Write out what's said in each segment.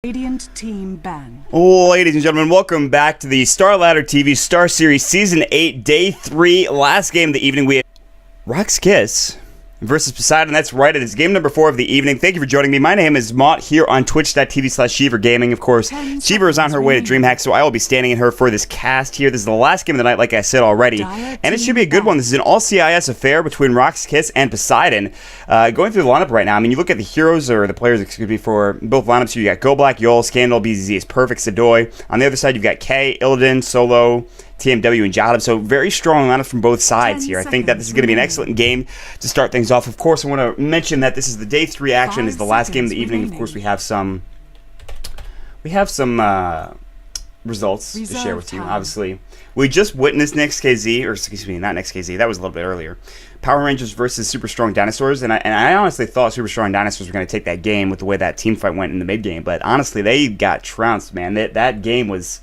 Radiant team ban. Ladies and gentlemen, welcome back to the StarLadder TV Star Series Season 8, Day 3, last game of the evening. We have RoX.KIS versus Poseidon. That's right, it is game number 4 of the evening. Thank you for joining me. My name is Mott here on twitch.tv/Sheaver Gaming. Of course, Sheaver is on her way to DreamHack, so I will be standing in her for this cast here. This is the last game of the night, like I said already, and it should be a good one. This is an all-CIS affair between RoX.KIS and Poseidon. Going through the lineup right now, I mean, you look at the heroes, or the players, excuse me, for both lineups here. You got Go Black, Yol, Scandal, BZZ is perfect, Sadoy. On the other side, you've got K, Illidan, Solo, TMW, and Jadab. So very strong lineup from both sides here. I think that this is going to be an excellent game to start things off. Of course, I want to mention that this is the Day 3 action. Is the last game of the evening. Of course, we have some results to share with you. Obviously, we just witnessed NextKZ, or excuse me, not NextKZ. That was a little bit earlier. Power Rangers versus Super Strong Dinosaurs, and I honestly thought Super Strong Dinosaurs were going to take that game with the way that team fight went in the mid game. But honestly, they got trounced, man. That game was.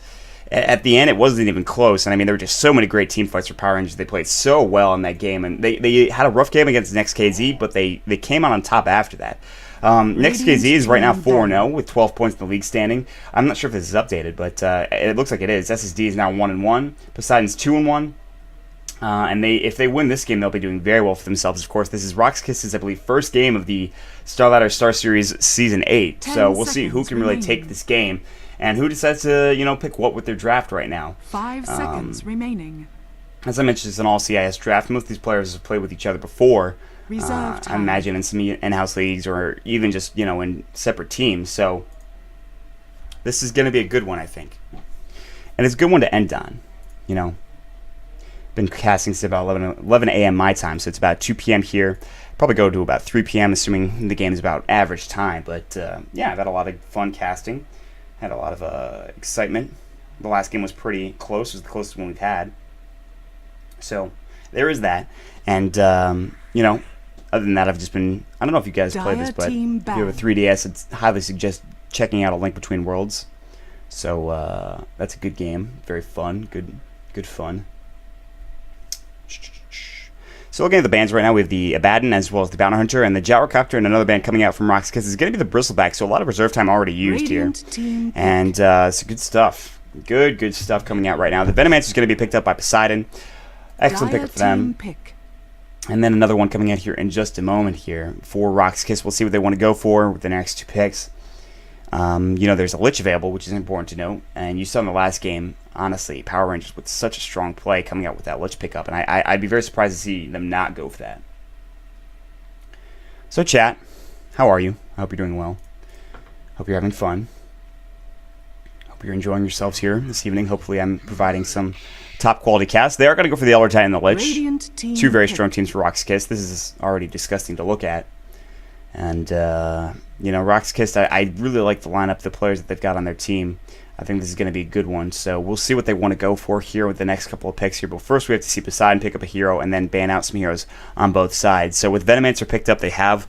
At the end, it wasn't even close, and I mean, there were just so many great team fights for Power Rangers. They played so well in that game, and they had a rough game against NextKZ, but they came out on top after that. NextKZ is right now 4-0 with 12 points in the league standing. I'm not sure if this is updated, but it looks like it is. SSD is now 1-1. Poseidon's 2-1. And if they win this game, they'll be doing very well for themselves. Of course, this is RoX.KIS's, I believe, first game of the StarLadder Star Series Season 8. So we'll see who can really take this game. And who decides to, pick what with their draft right now. 5 seconds remaining. As I mentioned, it's an all-CIS draft. Most of these players have played with each other before. Reserve time. I imagine in some in-house leagues or even just, in separate teams. So this is going to be a good one, I think. And it's a good one to end on, Been casting since about 11 a.m. my time, so it's about 2 p.m. here. Probably go to about 3 p.m., assuming the game is about average time. But, yeah, I've had a lot of fun casting. Had a lot of excitement. The last game was pretty close. It was the closest one we've had. So there is that. And, other than that, I've just been... I don't know if you guys play this, but if you have a 3DS, I'd highly suggest checking out A Link Between Worlds. So that's a good game. Very fun. Good fun. So looking at the bands right now, we have the Abaddon as well as the Bounty Hunter, and the Gyrocopter, and another band coming out from RoX.KIS is going to be the Bristleback, so a lot of reserve time already used here. And it's good stuff. Good stuff coming out right now. The Venomancer is going to be picked up by Poseidon. Excellent pickup for them. And then another one coming out here in just a moment here for RoX.KIS. We'll see what they want to go for with the next 2 picks. There's a Lich available, which is important to note. And you saw in the last game, honestly, Power Rangers with such a strong play coming out with that Lich pickup. And I'd be very surprised to see them not go for that. So chat, how are you? I hope you're doing well. Hope you're having fun. Hope you're enjoying yourselves here this evening. Hopefully I'm providing some top quality casts. They are going to go for the Elder Titan and the Lich. 2 very strong teams for RoX.KIS. This is already disgusting to look at. And, RoX.KIS, I really like the lineup, the players that they've got on their team. I think this is going to be a good one. So we'll see what they want to go for here with the next couple of picks here. But first we have to see Poseidon pick up a hero and then ban out some heroes on both sides. So with Venomancer picked up, they have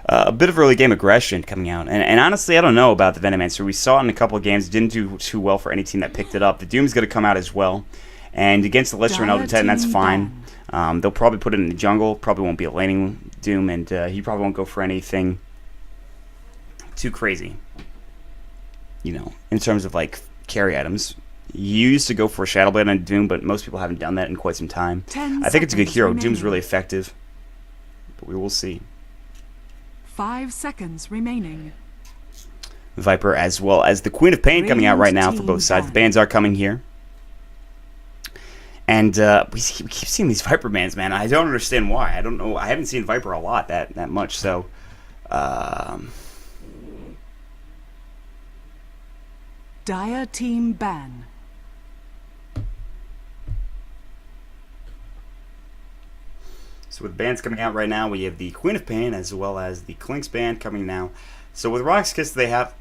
a bit of early game aggression coming out. And honestly, I don't know about the Venomancer. We saw it in a couple of games. Didn't do too well for any team that picked it up. The Doom's going to come out as well. And against the Lich or an Elder Titan, that's fine. They'll probably put it in the jungle. Probably won't be a laning Doom. And he probably won't go for anything too crazy, in terms of like carry items. You used to go for a Shadow Blade on Doom, but most people haven't done that in quite some time. I think it's a good hero. Remaining. Doom's really effective, but we will see. 5 seconds remaining. Viper as well as the Queen of Pain coming out right now for both sides. The bands are coming here. And we keep seeing these Viper bands, man. I don't understand why. I don't know. I haven't seen Viper a lot that much, so... Dire team ban. So with bands coming out right now, we have the Queen of Pain as well as the Clinks band coming now. So with RoX.KIS, they have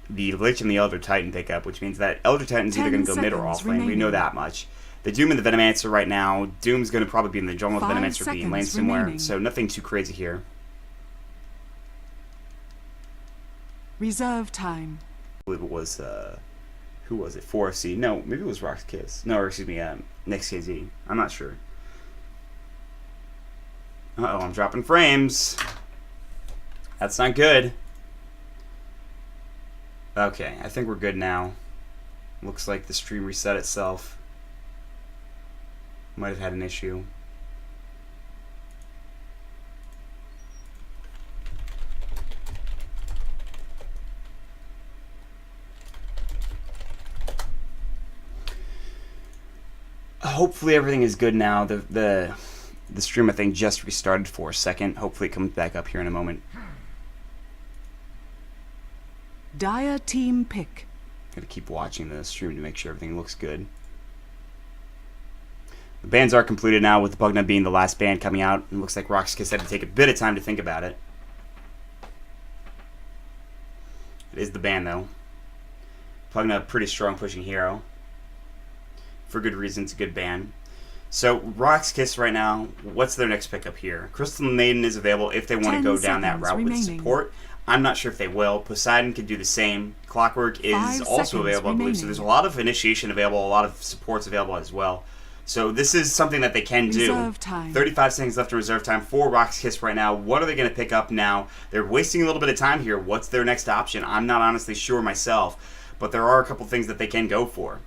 the Lich and the Elder Titan pickup, which means that Elder Titan's either going to go mid or off lane. We know that much. The Doom and the Venomancer right now. Doom's going to probably be in the jungle. The Venomancer will be in lane somewhere. So nothing too crazy here. Reserve time. I believe it was... who was it? 4FC? No, maybe it was RoX.KIS. No, or excuse me, NextKZ. I'm not sure. Uh-oh, I'm dropping frames. That's not good. Okay, I think we're good now. Looks like the stream reset itself. Might have had an issue. Hopefully everything is good now. The stream, I think, just restarted for a second. Hopefully it comes back up here in a moment. Dire team pick. Gotta keep watching the stream to make sure everything looks good. The bans are completed now, with the Pugna being the last ban coming out. It looks like RoX.KIS had to take a bit of time to think about it. It is the ban, though. Pugna, pretty strong pushing hero. For good reason, it's a good ban. So, RoX.KIS right now, what's their next pickup here? Crystal Maiden is available if they want to go down that route with support. I'm not sure if they will. Poseidon could do the same. Clockwork is also available, I believe. So there's a lot of initiation available, a lot of supports available as well. So this is something that they can do. Reserve time. 35 seconds left in reserve time for RoX.KIS right now. What are they going to pick up now? They're wasting a little bit of time here. What's their next option? I'm not honestly sure myself, but there are a couple things that they can go for.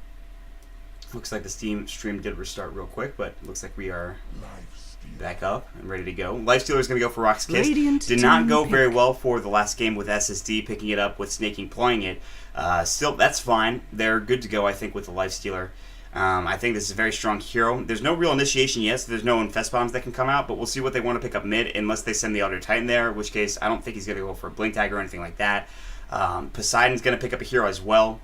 Looks like the stream did restart real quick, but looks like we are back up and ready to go. Lifestealer is going to go for RoX.KIS. Did not go very well for the last game with SSD, picking it up with Snaking, playing it. Still, that's fine. They're good to go, I think, with the Lifestealer. I think this is a very strong hero. There's no real initiation yet, so there's no Infest Bombs that can come out, but we'll see what they want to pick up mid, unless they send the Elder Titan there, in which case I don't think he's going to go for a Blink Tag or anything like that. Poseidon's going to pick up a hero as well.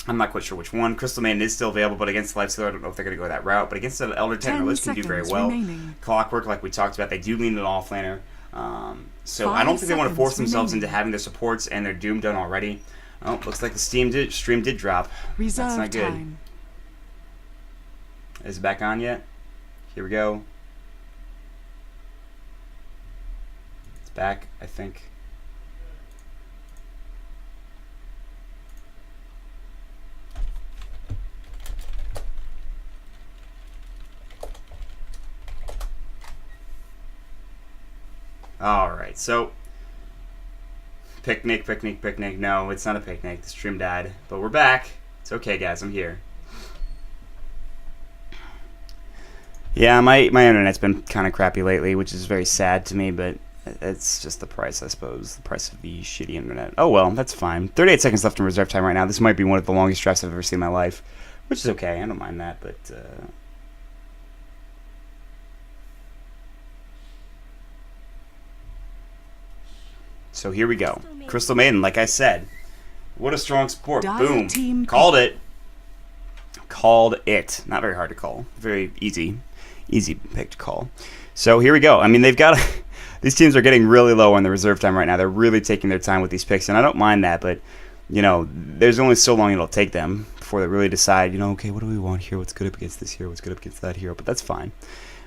I'm not quite sure which one. Crystal Maiden is still available, but against Lifestealer, I don't know if they're going to go that route. But against the Elder Titan, Lich can do very well. Remaining. Clockwork, like we talked about, they do lean an offlaner. So I don't think they want to force themselves into having their supports and their Doom done already. Oh, looks like the stream did drop. Reserve That's not good. time. Is it back on yet? Here we go. It's back, I think. Alright, so picnic. No, it's not a picnic. The stream died. But we're back. It's okay, guys. I'm here. Yeah, my internet's been kind of crappy lately, which is very sad to me, but it's just the price, I suppose. The price of the shitty internet. Oh, well, that's fine. 38 seconds left in reserve time right now. This might be one of the longest drafts I've ever seen in my life, which is okay. I don't mind that, but... So here we go. Crystal Maiden, like I said. What a strong support. Boom. Called it. Called it. Not very hard to call. Very easy. Easy pick to call. So here we go. I mean, they've got... These teams are getting really low on the reserve time right now. They're really taking their time with these picks, and I don't mind that, but, you know, there's only so long it'll take them before they really decide, you know, okay, what do we want here? What's good up against this hero? What's good up against that hero? But that's fine.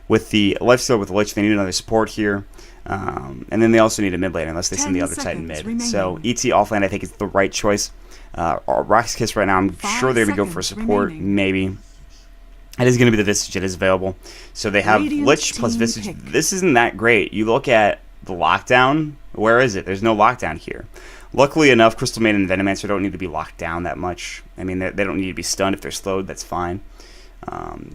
With the Lifestealer, with the Lich, they need another support here. And then they also need a mid lane, unless they send the Elder Titan mid. Remaining. So ET offlane, I think, is the right choice. RoX.KIS right now, I'm sure they're going to go for support, maybe. It is going to be the Visage. It is available. So they have Radiant Lich plus team Visage. pick. This isn't that great. You look at the lockdown. Where is it? There's no lockdown here. Luckily enough, Crystal Maiden and Venomancer don't need to be locked down that much. I mean, they don't need to be stunned. If they're slowed, that's fine.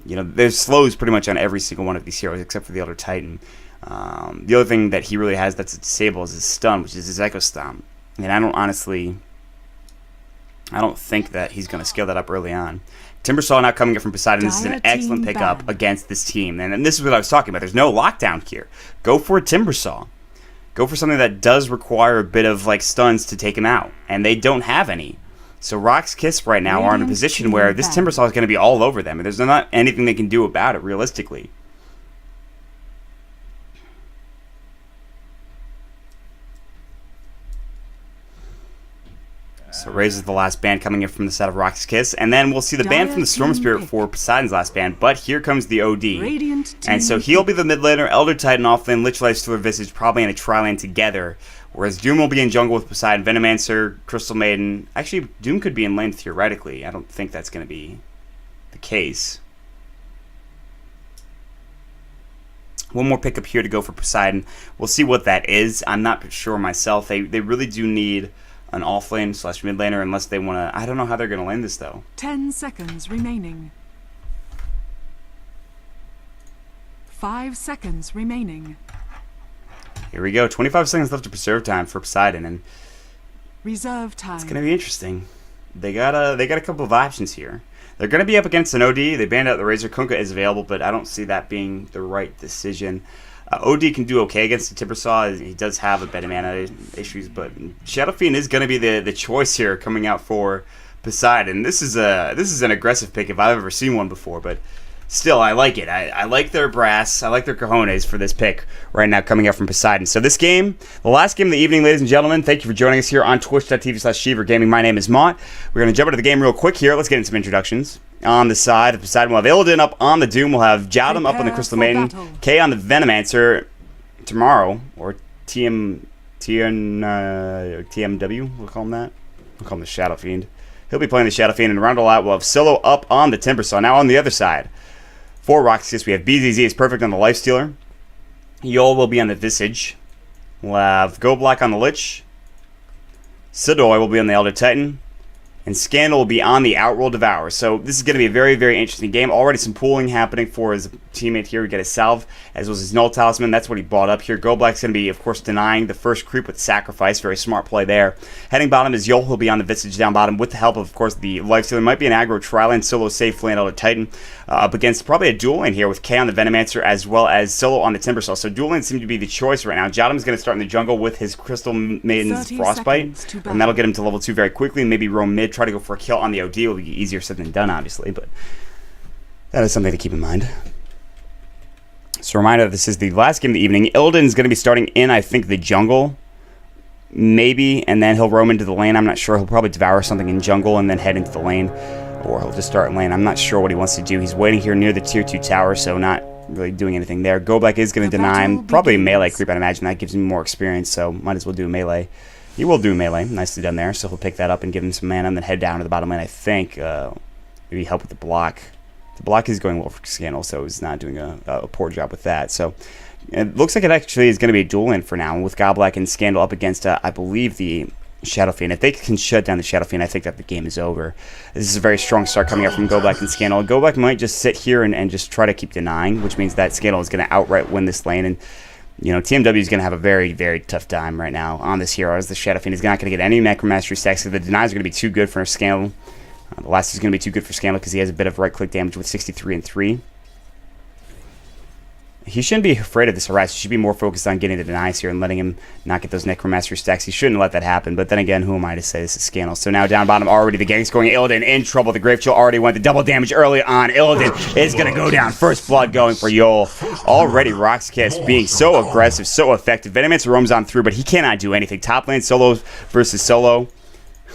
You know, there's slows pretty much on every single one of these heroes except for the Elder Titan. The other thing that he really has that's disabled is his stun, which is his Echo Stomp. And I don't think that he's going to scale that up early on. Timbersaw now coming in from Poseidon. This is an excellent pickup against this team. And this is what I was talking about. There's no lockdown here. Go for a Timbersaw. Go for something that does require a bit of like stuns to take him out. And they don't have any. So RoX.KIS right now are in a position where this Timbersaw is going to be all over them. And there's not anything they can do about it, realistically. So raises the last ban coming in from the set of RoX.KIS. And then we'll see the ban from the Storm Spirit for Poseidon's last ban. But here comes the OD. And so he'll be the mid laner, Elder Titan offlane, Lich Lifestealer Visage probably in a tri-lane together. Whereas Doom will be in jungle with Poseidon, Venomancer, Crystal Maiden. Actually, Doom could be in lane theoretically. I don't think that's going to be the case. One more pickup here to go for Poseidon. We'll see what that is. I'm not sure myself. They really do need an offlane slash mid laner unless they want to. I don't know how they're going to lane this though. 10 seconds remaining. 5 seconds remaining. Here we go. 25 seconds left to preserve time for Poseidon, and Reserve time. it's going to be interesting. They got a couple of options here. They're going to be up against an OD. They banned out the Razor. Kunkka is available, but I don't see that being the right decision. OD can do okay against the Timbersaw. He does have a bit of mana issues, but Shadow Fiend is going to be the choice here coming out for Poseidon. This is an aggressive pick if I've ever seen one before, but still, I like it. I like their brass. I like their cojones for this pick right now coming out from Poseidon. So this game, the last game of the evening, ladies and gentlemen. Thank you for joining us here on twitch.tv/Sheaver Gaming. My name is Mott. We're going to jump into the game real quick here. Let's get into some introductions. On the side of Poseidon, we'll have Illidan up on the Doom. We'll have Jowdum up on the Crystal Maiden. K on the Venomancer tomorrow, or TMW, we'll call him that. We'll call him the Shadow Fiend. He'll be playing the Shadow Fiend, and around a lot, we'll have Silo up on the Timbersaw. Now on the other side, for RoX.KIS, we have BZZ is perfect on the Lifestealer. Yol will be on the Visage. We'll have Go Black on the Lich. Sidoi will be on the Elder Titan. And Scandal will be on the Outroll Devourer. So this is going to be a very, very interesting game. Already some pooling happening for his teammate here. We get a Salve, as well as his Null Talisman. That's what he bought up here. Go Black's going to be, of course, denying the first creep with Sacrifice. Very smart play there. Heading bottom is Yol. He'll be on the Visage down bottom with the help of course, the Lifestealer. Might be an aggro tri-lane, solo safe lane Elder Titan. Up against probably a dual lane here with K on the Venomancer as well as Solo on the Timbersaw. So dual lanes seem to be the choice right now. Jowdum's going to start in the jungle with his Crystal Maiden's Frostbite. And that'll get him to level 2 very quickly. Maybe roam mid, try to go for a kill on the OD. Will be easier said than done, obviously, but that is something to keep in mind. So a reminder, this is the last game of the evening. Illidan's going to be starting in, I think, the jungle. Maybe, and then he'll roam into the lane. I'm not sure. He'll probably devour something in jungle and then head into the lane. Or he'll just start in lane. I'm not sure what he wants to do. He's waiting here near the tier 2 tower, so not really doing anything there. Go Black is going to deny him. Probably melee creep, I'd imagine. That gives him more experience, so might as well do melee. He will do melee. Nicely done there. So he'll pick that up and give him some mana and then head down to the bottom lane, I think. Maybe help with the block. The block is going well for Scandal, so he's not doing a poor job with that. So it looks like it actually is going to be a duel lane for now, with Goblack and Scandal up against, I believe, the Shadow Fiend. If they can shut down the Shadow Fiend, I think that the game is over. This is a very strong start coming out from Go Black and Scandal. Go Black might just sit here and just try to keep denying, which means that Scandal is going to outright win this lane. And you know, TMW is going to have a very, very tough time right now on this hero, as the Shadow Fiend is not going to get any Necromastery stacks. So the denies are going to be too good for Scandal. The last is going to be too good for Scandal because he has a bit of right-click damage with 63 and 3. He shouldn't be afraid of this harass. He should be more focused on getting the denies here and letting him not get those Necromastery stacks. He shouldn't let that happen, but then again, who am I to say this is Scandal? So now down bottom already, the gang's going. Illidan in trouble. The Grave Chill already went the double damage early on. Illidan is going to go down. First blood going for Yol. Already RoX.KIS being so aggressive, so effective. Venomancer roams on through, but he cannot do anything. Top lane solo versus solo.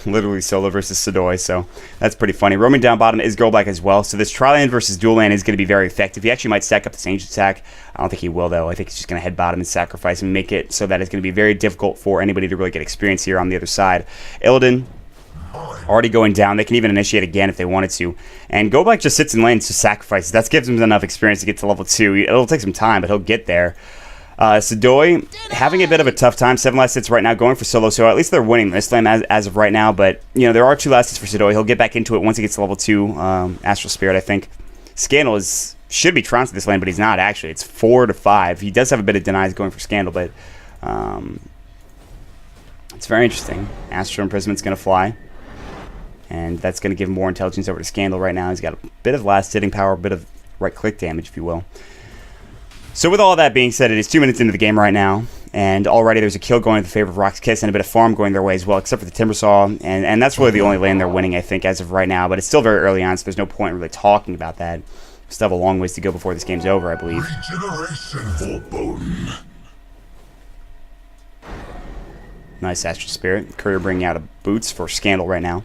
Literally solo versus Sidoi, so that's pretty funny. Roaming down bottom is Go Black as well, so this tri-lane versus dual lane is going to be very effective. He actually might stack up this ancient attack. I don't think he will, though. I think he's just going to head bottom and sacrifice and make it so that it's going to be very difficult for anybody to really get experience here on the other side. Illidan already going down. They can even initiate again if they wanted to. And Go Black just sits in lane to sacrifice. That gives him enough experience to get to level 2. It'll take some time, but he'll get there. Sidoi having a bit of a tough time. 7 last hits right now, going for solo, so at least they're winning this lane as of right now, but you know, there are 2 last hits for Sidoi. He'll get back into it once he gets to level 2. Astral Spirit, I think. Scandal should be trounced this lane, but he's not actually. It's 4 to 5. He does have a bit of denies going for Scandal, but it's very interesting. Astral Imprisonment's going to fly, and that's going to give more intelligence over to Scandal right now. He's got a bit of last hitting power, a bit of right-click damage, if you will. So with all that being said, it is 2 minutes into the game right now, and already there's a kill going in the favor of RoX.KIS and a bit of farm going their way as well, except for the Timbersaw, and that's really the only lane they're winning, I think, as of right now, but it's still very early on, so there's no point in really talking about that. We still have a long ways to go before this game's over, I believe. Regeneration for Bowden. Nice Astral Spirit. Courier bringing out a Boots for Scandal right now.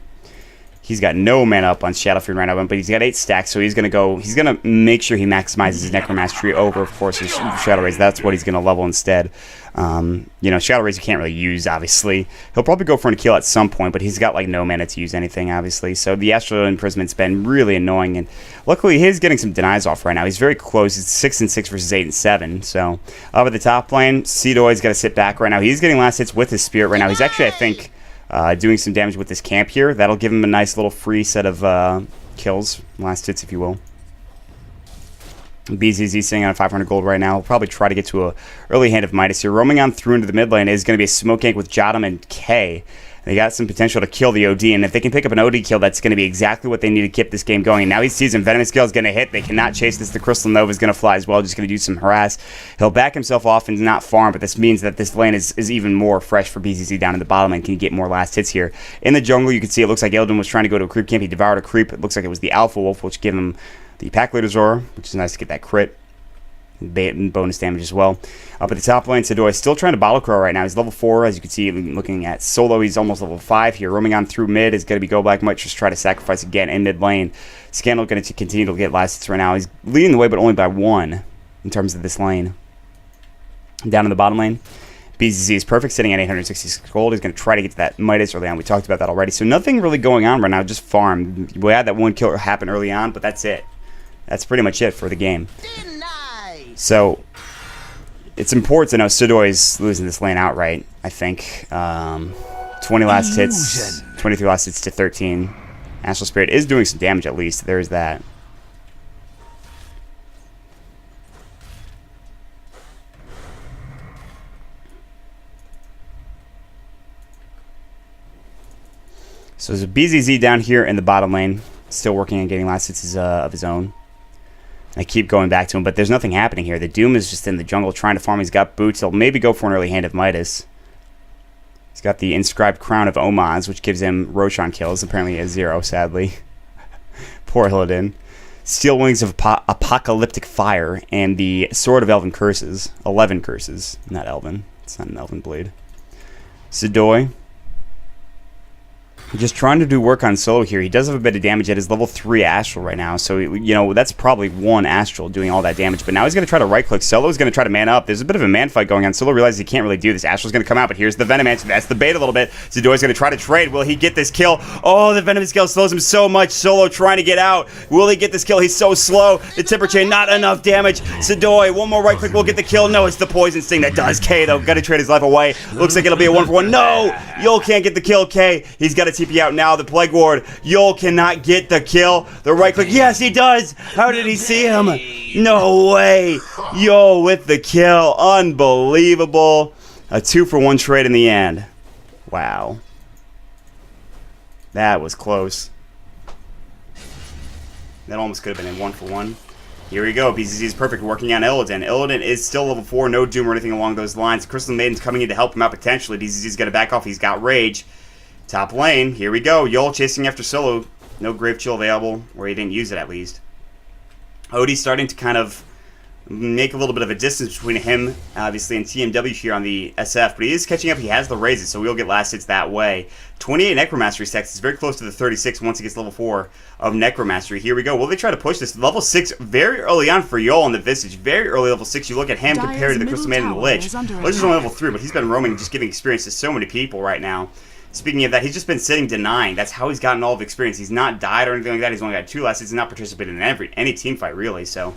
He's got no mana up on Shadow Fiend right now, but he's got 8 stacks, so he's going to make sure he maximizes his Necromastery over, of course, his Shadow Rays. That's what he's going to level instead. You know, Shadow Rays you can't really use, obviously. He'll probably go for a kill at some point, but he's got, like, no mana to use anything, obviously. So the Astral Imprisonment's been really annoying, and luckily he's getting some denies off right now. He's very close. It's 6 and 6 versus 8 and 7. So up at the top lane, Sidoi's got to sit back right now. He's getting last hits with his Spirit right now. He's actually, I think, doing some damage with this camp here. That'll give him a nice little free set of kills, last hits if you will. BZZ sitting on 500 gold right now. We'll probably try to get to a early hand of Midas here. Roaming on through into the mid lane is going to be a smoke gank with Jotum and K. They got some potential to kill the OD, and if they can pick up an OD kill, that's going to be exactly what they need to keep this game going. And now he sees him. Venomous Gale is going to hit. They cannot chase this. The Crystal Nova is going to fly as well, just going to do some harass. He'll back himself off and not farm, but this means that this lane is even more fresh for BZZ down in the bottom lane. Can you get more last hits here? In the jungle, you can see it looks like Illidan was trying to go to a creep camp. He devoured a creep. It looks like it was the Alpha Wolf, which gave him the Pack Leader's Aura, which is nice to get that crit. Bonus damage as well. Up at the top lane, Sidoi is still trying to bottle crow right now. He's level 4, as you can see, looking at solo. He's almost level 5 here. Roaming on through mid is going to be Go Black. Might just try to sacrifice again in mid lane. Scandal going to continue to get last hits right now. He's leading the way, but only by 1 in terms of this lane. Down in the bottom lane, BZZ is perfect, sitting at 866 gold. He's going to try to get to that Midas early on. We talked about that already. So nothing really going on right now, just farm. We had that one kill happen early on, but that's it. That's pretty much it for the game. So, it's important to know Sidoi is losing this lane outright, I think. 20 last hits, 23 last hits to 13. Astral Spirit is doing some damage at least. There's that. So there's a BZZ down here in the bottom lane, still working on getting last hits of his own. I keep going back to him, but there's nothing happening here. The Doom is just in the jungle trying to farm. He's got boots. He'll maybe go for an early hand of Midas. He's got the inscribed crown of Omaz, which gives him Roshan kills. Apparently a 0, sadly. Poor Illidan. Steel Wings of Apocalyptic Fire, and the Sword of Elven Curses. 11 curses. Not Elven. It's not an Elven blade. Sidoi. Just trying to do work on solo here. He does have a bit of damage at his level 3 Astral right now. So, you know, that's probably 1 Astral doing all that damage. But now he's going to try to right-click. Solo's going to try to man up. There's a bit of a man fight going on. Solo realizes he can't really do this. Astral's going to come out, but here's the Venom answer. That's the bait a little bit. Zidoi's going to try to trade. Will he get this kill? Oh, the Venom Scale slows him so much. Solo trying to get out. Will he get this kill? He's so slow. The Timber Chain, not enough damage. Zidoi, one more right-click will get the kill. No, it's the Poison Sting that does K, though. Got to trade his life away. Looks like it'll be a 1-for-1. No! Yul can't get the kill. K, he's got a TP out now. The Plague Ward. Yul cannot get the kill. The right click. Yes, he does. How did he see him? No way. Yul with the kill. Unbelievable. A 2-for-1 trade in the end. Wow. That was close. That almost could have been a 1-for-1. Here we go. BZZ is perfect, working on Illidan. Illidan is still level 4, no Doom or anything along those lines. Crystal Maiden's coming in to help him out potentially. BZZ's got to back off. He's got Rage. Top lane, here we go. Yul chasing after Solo. No Grave Chill available, or he didn't use it at least. Odie's starting to kind of make a little bit of a distance between him, obviously, and TMW here on the SF, but he is catching up. He has the raises, so we'll get last hits that way. 28 Necromastery stacks. It's very close to the 36 once he gets level 4 of Necromastery. Here we go. Will they try to push this? Level 6 very early on for Yul on the Visage. Very early level 6. You look at him compared to the Crystal Maiden and the Lich. Lich is only level 3, but he's been roaming and just giving experience to so many people right now. Speaking of that, he's just been sitting denying. That's how he's gotten all of the experience. He's not died or anything like that. He's only got 2 last hits. He's not participated in any team fight, really. So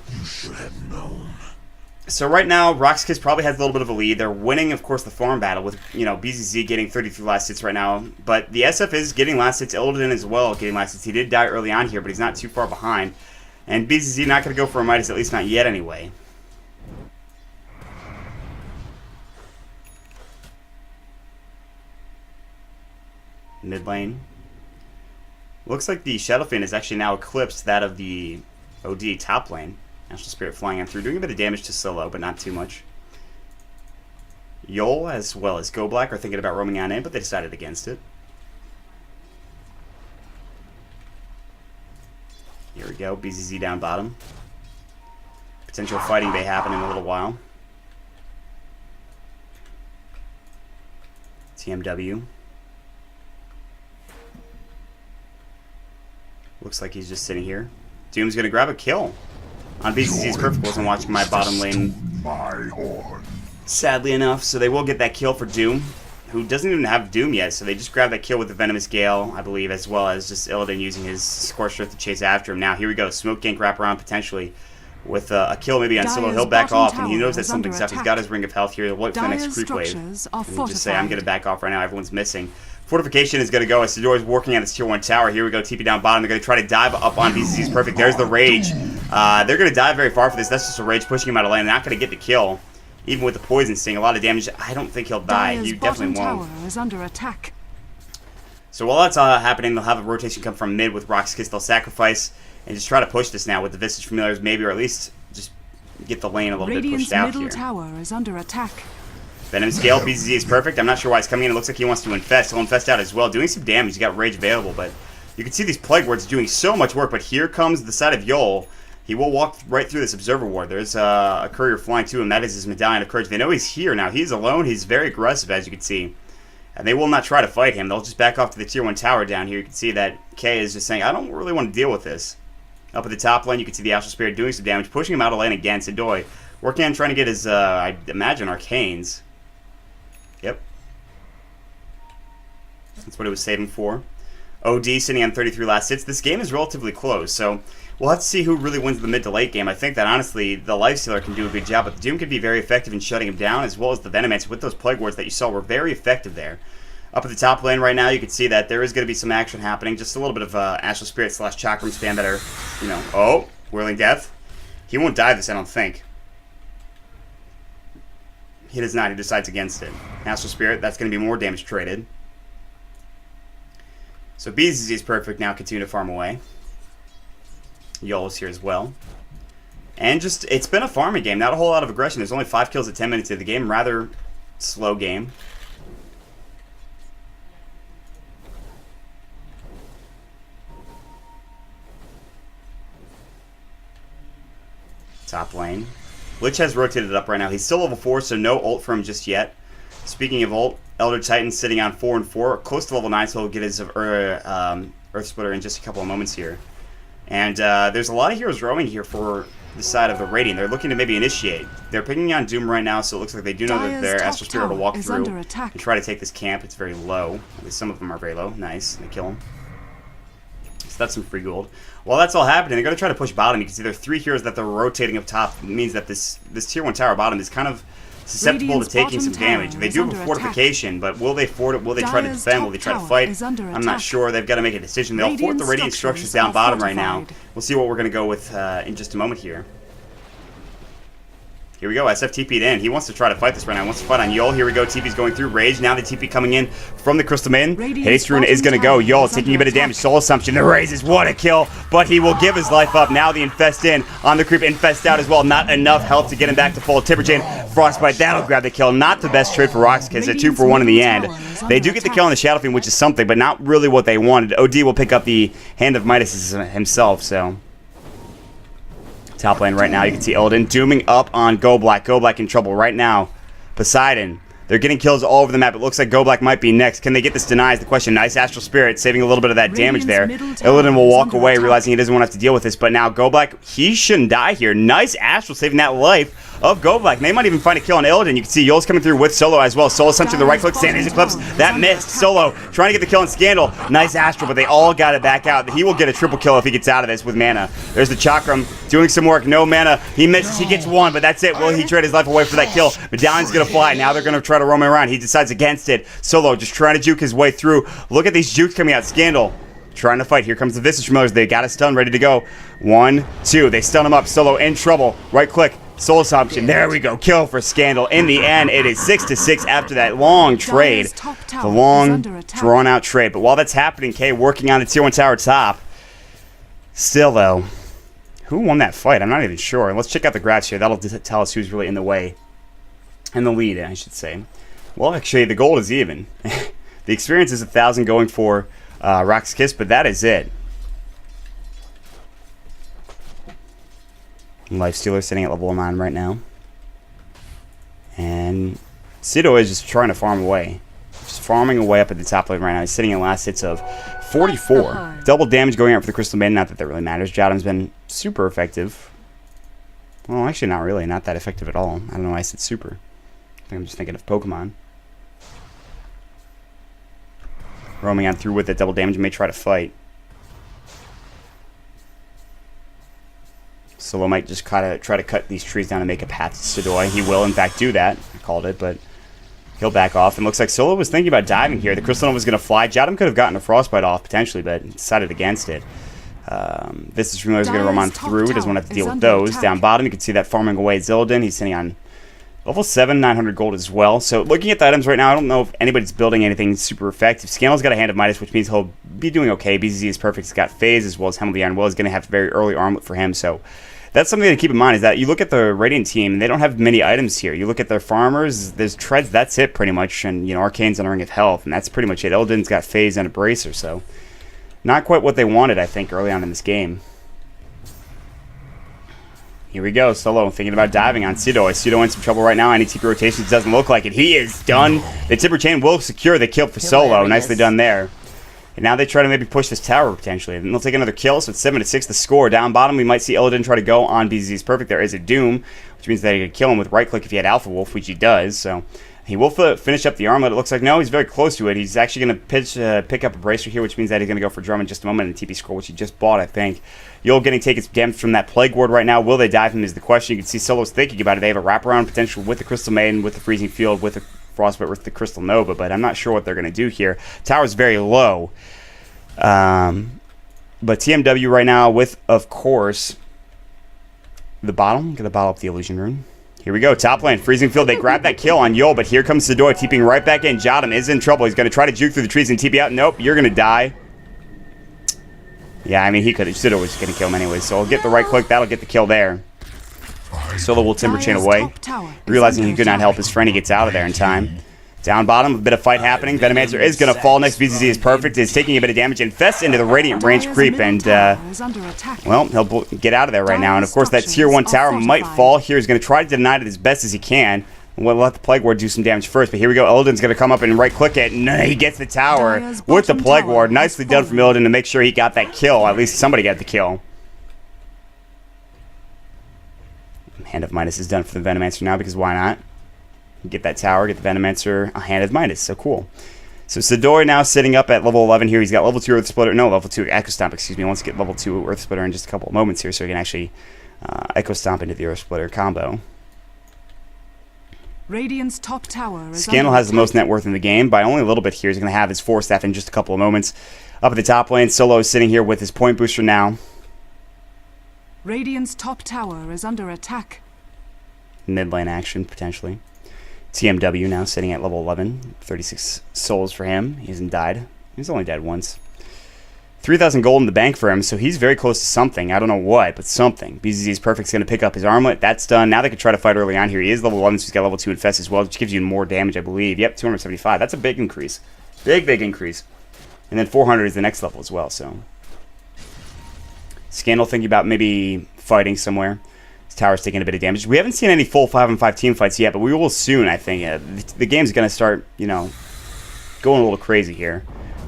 right now, RoX.KIS probably has a little bit of a lead. They're winning, of course, the farm battle with, you know, BZZ getting 33 last hits right now. But the SF is getting last hits. Illidan as well getting last hits. He did die early on here, but he's not too far behind. And BZZ not going to go for a Midas, at least not yet anyway. Mid lane. Looks like the Shadow Fiend has actually now eclipsed that of the OD top lane. Astral Spirit flying on through, doing a bit of damage to Solo, but not too much. Yul as well as Go Black are thinking about roaming on in, but they decided against it. Here we go, BZZ down bottom. Potential fighting may happen in a little while. TMW. Looks like he's just sitting here. Doom's going to grab a kill on BZZ's perfect. Wasn't watching my bottom lane, sadly enough. So they will get that kill for Doom, who doesn't even have Doom yet. So they just grab that kill with the Venomous Gale, I believe, as well as just Illidan using his Scorched Earth to chase after him. Now, here we go. Smoke gank wraparound potentially with a kill maybe on Solo. He'll back off, and he knows that something's up. He's got his Ring of Health here. He'll wait for the next creep wave. And just say, I'm going to back off right now. Everyone's missing. Fortification is going to go as Sidori's working on this tier 1 tower. Here we go, TP down bottom. They're going to try to dive up on BZZ's perfect. There's the Rage. They're going to dive very far for this. That's just a Rage pushing him out of lane. They're not going to get the kill. Even with the poison sting, a lot of damage. I don't think he'll die. Dire's He definitely bottom won't. tower is under attack. So while that's happening, they'll have a rotation come from mid with RoX.KIS. They'll sacrifice and just try to push this now with the Visage Familiars maybe, or at least just get the lane a little bit Radiant's pushed out middle here. tower is under attack. Venom scale, BZZ is perfect. I'm not sure why it's coming in. It looks like he wants to infest. He'll infest out as well, doing some damage. He's got Rage available, but you can see these Plague Wards doing so much work. But here comes the side of Yol. He will walk right through this Observer Ward. There's a Courier flying to him. That is his Medallion of Courage. They know he's here now. He's alone. He's very aggressive, as you can see. And they will not try to fight him. They'll just back off to the tier 1 tower down here. You can see that K is just saying, I don't really want to deal with this. Up at the top lane, you can see the Astral Spirit doing some damage, pushing him out of lane again. Sidoi working on trying to get his, I imagine, Arcanes. Yep. That's what it was saving for. OD sitting on 33 last hits. This game is relatively close, so we'll have to see who really wins the mid to late game. I think that, honestly, the Lifestealer can do a good job, but the Doom can be very effective in shutting him down, as well as the Venomancer with those Plague Wards that you saw were very effective there. Up at the top lane right now, you can see that there is going to be some action happening. Just a little bit of Astral Spirit / Chakram spam that are, you know, oh, Whirling Death. He won't die this, I don't think. He does not. He decides against it. Astral Spirit, that's going to be more damage traded. So BZZ is perfect now. Continue to farm away. Yol is here as well. And just, it's been a farming game. Not a whole lot of aggression. There's only 5 kills at 10 minutes of the game. Rather slow game. Top lane. Lich has rotated up right now. He's still level 4, so no ult for him just yet. Speaking of ult, Elder Titan sitting on 4 and 4, close to level 9, so he'll get his Earth Splitter in just a couple of moments here. And there's a lot of heroes roaming here for the side of the Radiant. They're looking to maybe initiate. They're picking on Doom right now, so it looks like they do know that their Astral Spirit will walk through and try to take this camp. It's very low. At least some of them are very low. Nice. They kill him. So that's some free gold. While that's all happening, they're going to try to push bottom. You can see there are 3 heroes that they're rotating up top. It means that this tier 1 tower bottom is kind of susceptible to taking some damage. They do have a fortification, but will they fort it? Will they try to defend? Will they try to fight? I'm not sure. They've got to make a decision. They'll fort the Radiant structures down bottom right now. We'll see what we're going to go with in just a moment here. Here we go, SF TP'd in. He wants to try to fight this right now. He wants to fight on Yol. Here we go, TP's going through. Rage, now the TP coming in from the Crystal Maiden. Haste Rune is going to go. Yol taking a bit of damage. Soul Assumption, the raises, what a kill. But he will give his life up. Now the Infest in. On the creep, Infest out as well. Not enough health to get him back to full. Timberchain, Frostbite, that'll grab the kill. Not the best trade for RoX.KIS. They're 2 for 1 in the end. They do get the kill on the Shadow Fiend, which is something, but not really what they wanted. OD will pick up the Hand of Midas himself, so... Top lane right now, you can see Illidan dooming up on Go Black. Go Black in trouble right now. Poseidon. They're getting kills all over the map. It looks like Go Black might be next. Can they get this denied is the question. Nice Astral Spirit, saving a little bit of that damage there. Illidan will walk away, realizing he doesn't want to have to deal with this. But now Go Black, he shouldn't die here. Nice Astral, saving that life of Go Black. And they might even find a kill on Illidan. You can see Yol's coming through with Solo as well. Soul Assumption, the right click, Sandy's Eclipse. That missed. Solo trying to get the kill on Scandal. Nice Astral, but they all got it back out. He will get a triple kill if he gets out of this with mana. There's the Chakram doing some work. No mana. He misses. He gets 1, but that's it. Will he trade his life away for that kill? Medallion's going to fly. Now they're going to try to roam around. He decides against it. Solo just trying to juke his way through. Look at these jukes coming out. Scandal trying to fight. Here comes the Visage Familiars. They got a stun ready to go. 1, 2. They stun him up. Solo in trouble. Right click. Soul Assumption. There we go. Kill for Scandal. In the end, it is 6-6 after that long trade. The long, drawn-out trade. But while that's happening, K working on the tier 1 tower top. Still, though, who won that fight? I'm not even sure. Let's check out the graphs here. That'll tell us who's really in the way. In the lead, I should say. Well, actually, the gold is even. The experience is 1,000 going for RoX.KIS, but that is it. Lifestealer sitting at level 9 right now. And Sido is just trying to farm away. Just farming away up at the top lane right now. He's sitting in last hits of 44. Double damage going out for the Crystal Maiden. Not that that really matters. Jadam's been super effective. Well, actually not really. Not that effective at all. I don't know why I said super. I think I'm just thinking of Pokemon. Roaming on through with it. Double damage. May try to fight. Solo might just try to cut these trees down and make a path to Sidoi. He will, in fact, do that. I called it, but He'll back off. And looks like Solo was thinking about diving here. The Crystal Nova was going to fly. Jadam could have gotten a Frostbite off, potentially, but decided against it. This is going to run on through. He doesn't want to have to deal with those. Down bottom, you can see that farming away Zillidan. He's sitting on level 7, 900 gold as well. So looking at the items right now, I don't know if anybody's building anything super effective. Scandal's got a Hand of Midas, which means he'll be doing okay. BZZ is perfect. He's got Phase as well as Helm of the Iron Will. Is going to have very early armlet for him. So that's something to keep in mind, is that you look at the Radiant team, they don't have many items here. You look at their farmers, there's treads, that's it pretty much. And, you know, Arcane's on a Ring of Health, and that's pretty much it. Elden's got Phase and a Bracer, so not quite what they wanted, I think, early on in this game. Here we go, Solo thinking about diving on Sidoi. Sidoi in some trouble right now. Any TP rotations, doesn't look like it. He is done. The Timber Chain will secure the kill for Solo. Nicely done there. And now they try to maybe push this tower potentially. And they'll take another kill, so it's 7-6 the score. Down bottom, we might see Illidan try to go on BZZ's perfect. There is a Doom, which means that he could kill him with right click if he had Alpha Wolf, which he does. So he will finish up the armlet. It looks like, no, he's very close to it. He's actually going to pick up a Bracer here, which means that he's going to go for Drum in just a moment and TP scroll, which he just bought, I think. Yul getting taken damage from that Plague Ward right now. Will they dive him is the question. You can see Solo's thinking about it. They have a wraparound potential with the Crystal Maiden, with the Freezing Field, with the Frostbite, with the Crystal Nova, but I'm not sure what they're going to do here. Tower's very low. But TMW right now with, of course, the bottom. Gonna bottle up the Illusion Rune. Here we go. Top lane. Freezing Field. They grab that kill on Yul, but here comes Sidoi TPing right back in. Jadam is in trouble. He's going to try to juke through the trees and TP out. Nope, you're going to die. Yeah, I mean, he could have. Sidoi was going to kill him anyway, so I'll get the right click. That'll get the kill there. Solo will Timber Chain away. Realizing he could not help his friend, he gets out of there in time. Down bottom, a bit of fight happening. Venomancer is going to fall next. BZZ is perfect. Is taking a bit of damage. Infests into the Radiant range creep. And, well, he'll get out of there right now. And, of course, that Tier 1 tower might fall here. He's going to try to deny it as best as he can. We'll let the Plague Ward do some damage first. But here we go. Illidan's going to come up and right-click it. And he gets the tower with the Plague Ward. Nicely done from Illidan to make sure he got that kill. At least somebody got the kill. Hand of Midas is done for the Venomancer now, because why not? Get that tower, get the Venomancer, a Hand of Midas. So cool. So Sidoi now sitting up at level 11 here. He's got level 2 Earth Splitter. No, level 2 Echo Stomp, excuse me. He wants to get level 2 Earth Splitter in just a couple of moments here, so he can actually Echo Stomp into the Earth Splitter combo. Radiant's top tower is Scandal has the most net worth in the game by only a little bit here. He's going to have his 4 staff in just a couple of moments. Up at the top lane, Solo is sitting here with his point booster now. Radiant's top tower is under attack. Mid lane action, potentially. TMW now sitting at level 11. 36 souls for him. He hasn't died. He's only died once. 3,000 gold in the bank for him, so he's very close to something. I don't know what, but something. BZZ is perfect. He's going to pick up his armlet. That's done. Now they can try to fight early on here. He is level 11, so he's got level 2 Infest as well, which gives you more damage, I believe. Yep, 275. That's a big increase. Big increase. And then 400 is the next level as well, so. Scandal thinking about maybe fighting somewhere. His tower's taking a bit of damage. We haven't seen any full 5-on-5 team fights yet, but we will soon, I think. The game's going to start, you know, going a little crazy here.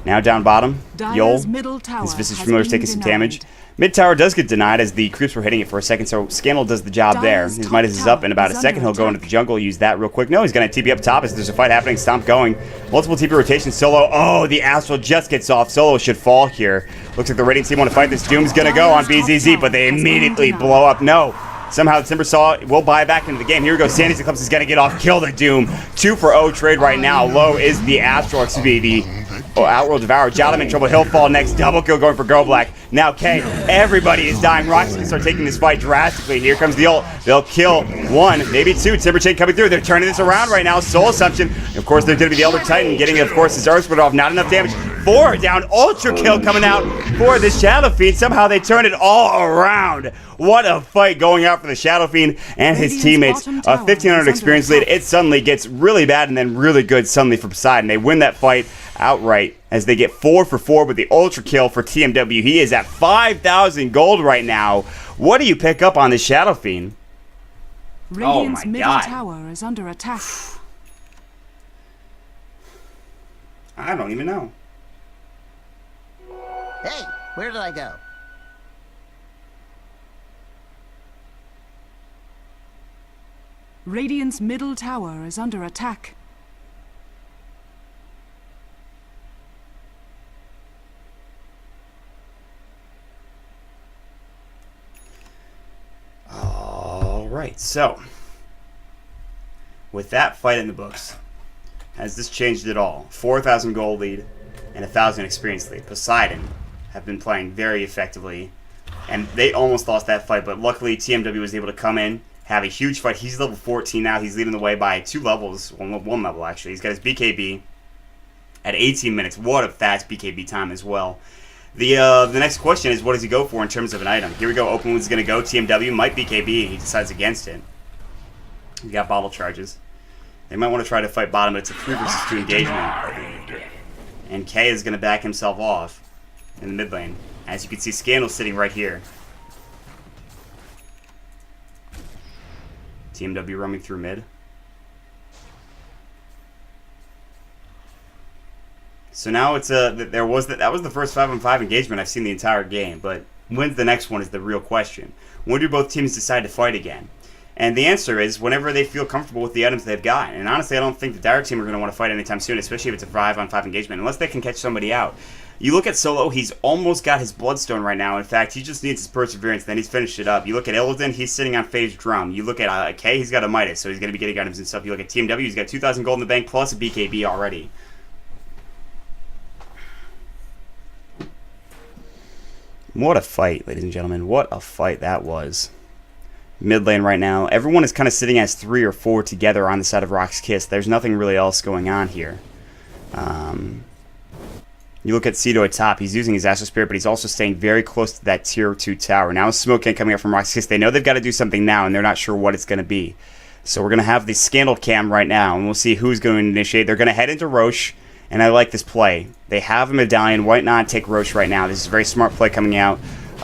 Now down bottom, Yul. His Visage Familiar's taking some damage. Mid tower does get denied as the creeps were hitting it for a second, so Scandal does the job there. His Midas is up in about a second. He'll go into the jungle, use that real quick. No, he's going to TP up top as there's a fight happening. Stomp going. Multiple TP rotations. Solo. Oh, the Astral just gets off. Solo should fall here. Looks like the Radiant team want to fight this. Doom's going to go on BZZ, but they immediately blow up. No. Somehow the Timbersaw will buy back into the game. Here we go. Sandy's Eclipse is going to get off. Kill the Doom. 2 for 0 trade right now. Low is the Astral. Excuse me, the Outworld Devourer. Jadam in trouble. He'll fall next. Double kill going for Go Black. Now K. Everybody is dying. RoX can start taking this fight drastically. Here comes the ult. They'll kill 1, maybe 2. Timber Chain coming through. They're turning this around right now. Soul Assumption. Of course, they're going to be the Elder Titan getting, of course, his Earth Splitter off. Not enough damage. 4 down. Ultra kill coming out for the Shadow Fiend. Somehow they turn it all around. What a fight going out for the Shadow Fiend and his teammates. A 1,500 experience lead. It suddenly gets really bad and then really good suddenly for Poseidon. They win that fight outright as they get 4 for 4 with the ultra kill for TMW. He is at 5,000 gold right now. What do you pick up on the Shadow Fiend? Radiant's oh my middle God. tower is under attack. I don't even know. Hey, where did I go? Radiant's middle tower is under attack. All right, so with that fight in the books, Has this changed at all? 4,000 gold lead and 1,000 experience lead. Poseidon have been playing very effectively, and they almost lost that fight, but luckily TMW was able to come in, have a huge fight. He's level 14 now. He's leading the way by 2 levels, one level actually. He's got his BKB at 18 minutes. What a fast BKB time as well. The next question is, what does he go for in terms of an item? Here we go. Open Wound's going to go. TMW might BKB. He decides against it. He's got bottle charges. They might want to try to fight bottom, but it's a 3 versus 2 engagement. And K is going to back himself off in the mid lane. As you can see, Scandal's sitting right here. TMW roaming through mid. So now it's that was the first 5-on-5 engagement I've seen the entire game, but when's the next one is the real question. When do both teams decide to fight again? And the answer is whenever they feel comfortable with the items they've got. And honestly, I don't think the Dire team are going to want to fight anytime soon, especially if it's a 5-on-5 engagement, unless they can catch somebody out. You look at Solo, he's almost got his Bloodstone right now. In fact, he just needs his Perseverance, then he's finished it up. You look at Illidan, he's sitting on Phase Drum. You look at K, he's got a Midas, so he's going to be getting items and stuff. You look at TMW, he's got 2,000 gold in the bank plus a BKB already. What a fight, ladies and gentlemen. What a fight that was. Mid lane right now, everyone is kind of sitting as 3 or 4 together on the side of RoX.KIS. There's nothing really else going on here. You look at Cedo at top, he's using his Astral Spirit, but he's also staying very close to that tier 2 tower. Now smoke coming up from RoX.KIS. They know they've got to do something now, and they're not sure what it's going to be. So we're going to have the Scandal cam right now, and we'll see who's going to initiate. They're going to head into Roche, and I like this play. They have a medallion. Why not take Roche right now? This is a very smart play coming out.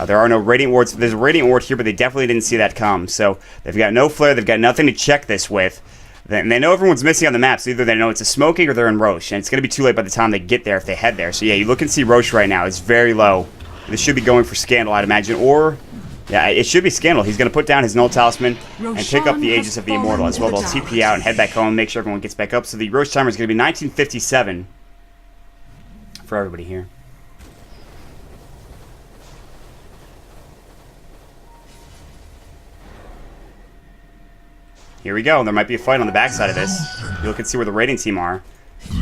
There are no Radiant Wards. There's a Radiant Ward here, but they definitely didn't see that come. So they've got no flare. They've got nothing to check this with. And they know everyone's missing on the map, so either they know it's a smoking or they're in Roche. And it's going to be too late by the time they get there if they head there. So yeah, you look and see Roche right now. It's very low. This should be going for Scandal, I'd imagine. Or, yeah, it should be Scandal. He's going to put down his Null Talisman and pick up the Aegis of the Immortal as well. They'll TP out and head back home, make sure everyone gets back up. So the Roche timer is going to be 1957 for everybody here. Here we go. There might be a fight on the backside of this. You look and see where the raiding team are.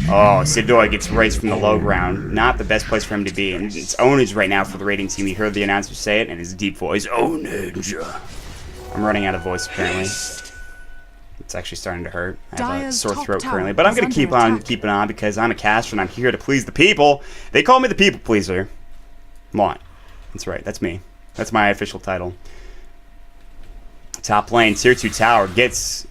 Oh, Sidoi gets raised from the low ground. Not the best place for him to be. And it's ownage right now for the raiding team. You heard the announcer say it in his deep voice. Ownage. I'm running out of voice, apparently. It's actually starting to hurt. I have a sore throat currently. But I'm going to keep on keeping on because I'm a caster and I'm here to please the people. They call me the people pleaser. Come on. That's right. That's me. That's my official title. Top lane, tier 2 tower gets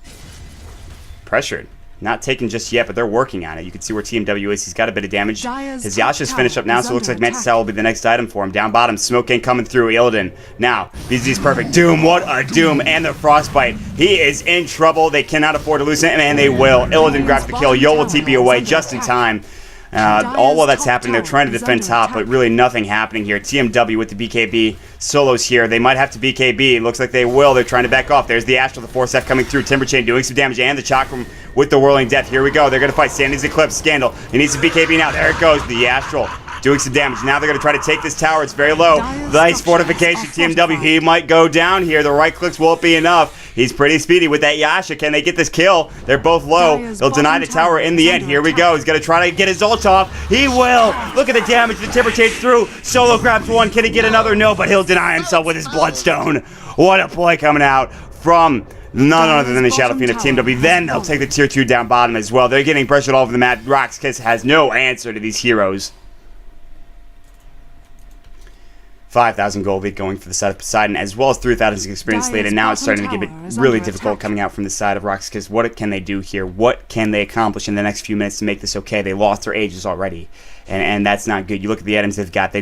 pressured. Not taken just yet, but they're working on it. You can see where TMW is. He's got a bit of damage. His Yasha's finished up now, so it looks like Mantis will be the next item for him. Down bottom, Smoke ain't coming through. Illidan. Now, BZ's perfect. Doom, what a Doom. And the Frostbite. He is in trouble. They cannot afford to lose him, and they will. Illidan grabs the kill. Yo will TP away just in time. All while that's happening, they're trying to defend top, but really nothing happening here. TMW with the BKB. Solo's here. They might have to BKB. It looks like they will. They're trying to back off. There's the Astral, the Force F coming through. Timberchain doing some damage, and the Chakram with the Whirling Death. Here we go. They're going to fight Sandy's Eclipse. Scandal. He needs to BKB now. There it goes. The Astral doing some damage. Now they're going to try to take this tower. It's very low. Nice fortification. TMW, he might go down here. The right clicks won't be enough. He's pretty speedy with that Yasha. Can they get this kill? They're both low. They'll deny the tower in the end. Here we go. He's going to try to get his ult off. He will. Look at the damage the Timber takes through. Solo grabs one. Can he get another? No, but he'll deny himself with his Bloodstone. What a play coming out from none other than the Shadow Fiend of TMW. Then they'll take the tier 2 down bottom as well. They're getting pressured all over the map. RoX.KIS has no answer to these heroes. 5,000 gold lead going for the side of Poseidon, as well as 3,000 experience lead, and now it's starting to get really difficult coming out from the side of RoX.KIS. What can they do here? What can they accomplish in the next few minutes to make this okay? They lost their Aegis already, and that's not good. You look at the items they've got. They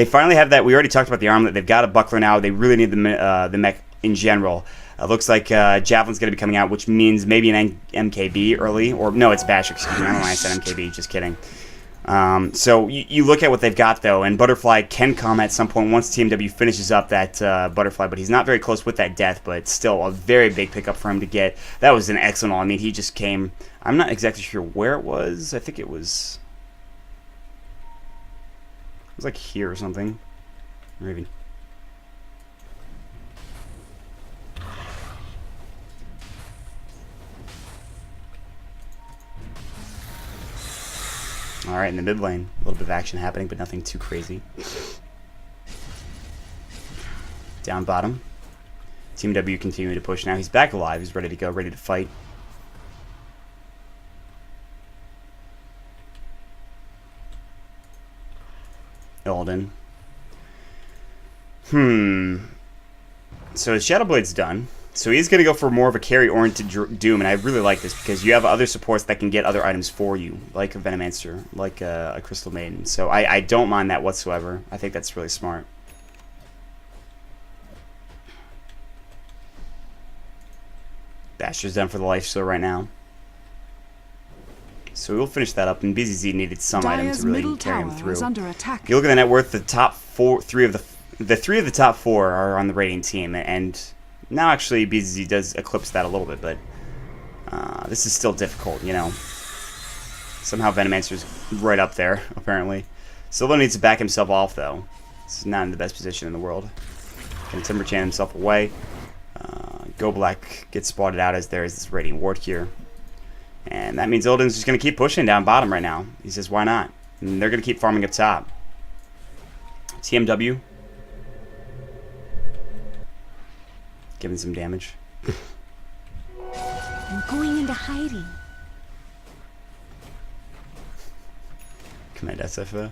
finally have that. We already talked about the armlet. They've got a buckler now. They really need the mech in general. Looks like Javelin's going to be coming out, which means maybe an MKB early, or no, it's Bash. Excuse me. I don't know why I said MKB. Just kidding. So you look at what they've got, though, and Butterfly can come at some point once TMW finishes up that Butterfly, but he's not very close with that death, but still a very big pickup for him to get. That was an excellent all. I mean, he just came. I'm not exactly sure where it was. I think it was like here or something. Or maybe. Alright, in the mid lane, a little bit of action happening, but nothing too crazy. Down bottom. Team W continuing to push now. He's back alive. He's ready to go, ready to fight. Illidan. So his Shadow Blade's done. So he's going to go for more of a carry-oriented Doom, and I really like this because you have other supports that can get other items for you, like a Venomancer, like a Crystal Maiden. So I don't mind that whatsoever. I think that's really smart. Basher's done for the lifesteal right now. So we'll finish that up, and BZZ needed some item to really carry him through. Under attack. If you look at the net worth, the top three of the top four are on the Radiant team, and now actually BZZ does eclipse that a little bit, but this is still difficult, you know. Somehow Venomancer's right up there, apparently. Still needs to back himself off, though. This is not in the best position in the world. Can Timber Chain himself away. Go Black gets spotted out as there is this Radiant Ward here. And that means Illidan's just going to keep pushing down bottom right now. He says, why not? And they're going to keep farming up top. TMW. Giving some damage. I'm going into hiding. Command SFA.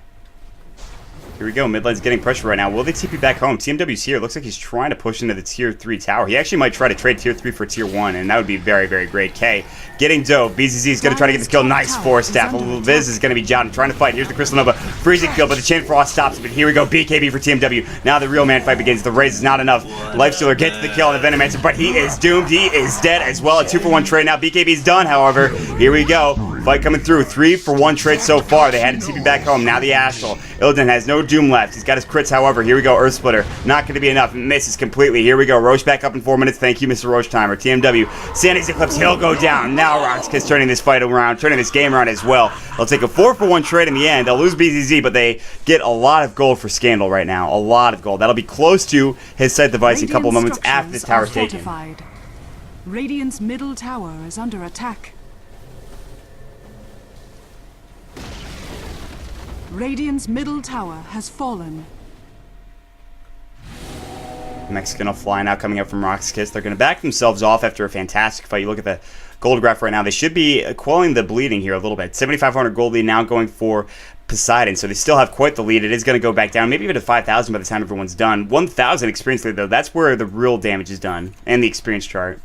Here we go. Mid lane's getting pressure right now. Will they TP back home? TMW's here. Looks like he's trying to push into the tier 3 tower. He actually might try to trade tier 3 for tier 1, and that would be very, very great. K getting dope. BZZ is going to try to get this kill. Nice Force Staff. Viz is going to be John trying to fight. Here's the Crystal Nova. Freezing kill, but the Chain Frost stops. But here we go. BKB for TMW. Now the real man fight begins. The raise is not enough. Lifestealer gets the kill on the Venomancer, but he is doomed. He is dead as well. A 2-for-1 trade now. BKB's done, however. Here we go. Fight coming through. 3-for-1 trade so far. They had to TP back home. Now the Astral. Illidan has no Doom left. He's got his crits, however. Here we go. Earth Splitter. Not going to be enough. Misses completely. Here we go. Roche back up in 4 minutes. Thank you, Mr. Roche Timer. TMW. Sandy's Eclipse. He'll go down. Now RoX.KIS turning this fight around, turning this game around as well. They'll take a 4-for-1 trade in the end. They'll lose BZZ, but they get a lot of gold for Scandal right now. A lot of gold. That'll be close to his site device in a couple of moments after this tower's taken. Radiant's middle tower is under attack. Radiant's middle tower has fallen. Mexican will fly now coming up from RoX.KIS. They're going to back themselves off after a fantastic fight. You look at the gold graph right now. They should be quelling the bleeding here a little bit. 7,500 gold lead now going for Poseidon. So they still have quite the lead. It is going to go back down, maybe even to 5,000 by the time everyone's done. 1,000 experience lead, though. That's where the real damage is done. And the experience chart.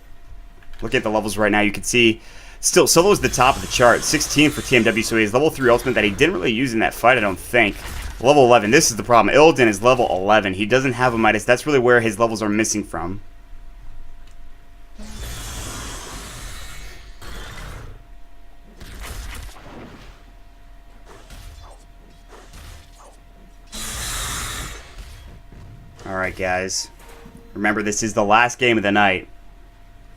Look at the levels right now. You can see still Solo is the top of the chart. 16 for TMW. So he has level 3 ultimate that he didn't really use in that fight, I don't think. Level 11. This is the problem. Illidan is level 11. He doesn't have a Midas. That's really where his levels are missing from. Alright, guys. Remember, this is the last game of the night.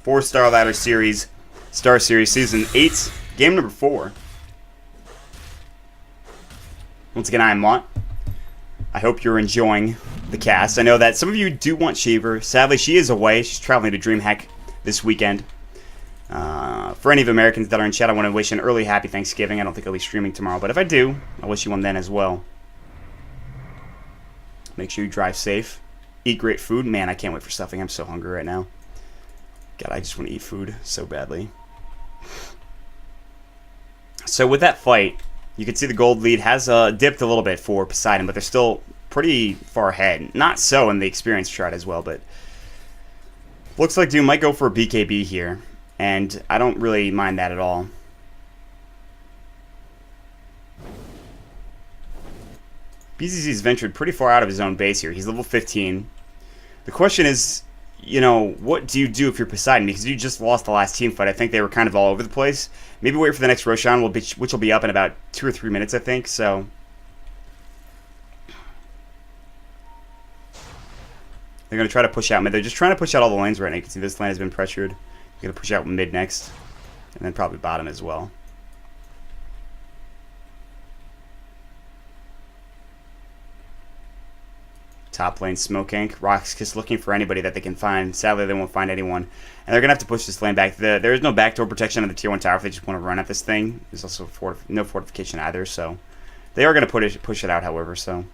4 StarLadder Series, Star Series Season 8, game number 4. Once again, I am Mont. I hope you're enjoying the cast. I know that some of you do want Shaver. Sadly, she is away. She's traveling to DreamHack this weekend. For any of Americans that are in chat, I want to wish an early happy Thanksgiving. I don't think I'll be streaming tomorrow, but if I do, I'll wish you one then as well. Make sure you drive safe. Eat great food. Man, I can't wait for stuffing. I'm so hungry right now. God, I just want to eat food so badly. So with that fight, you can see the gold lead has dipped a little bit for Poseidon, but they're still pretty far ahead. Not so in the experience chart as well, but looks like Doom might go for a BKB here, and I don't really mind that at all. BZZ's ventured pretty far out of his own base here. He's level 15. The question is, you know, what do you do if you're Poseidon? Because you just lost the last team fight. I think they were kind of all over the place. Maybe wait for the next Roshan, which will be up in about 2 or 3 minutes, I think. So they're going to try to push out mid. They're just trying to push out all the lanes right now. You can see this lane has been pressured. They're going to push out mid next. And then probably bottom as well. Top lane Smokank. RoX.KIS looking for anybody that they can find. Sadly, they won't find anyone. And they're going to have to push this lane back. There is no backdoor protection on the tier 1 tower if they just want to run at this thing. There's also no fortification either, so They are going to push it out, however, so.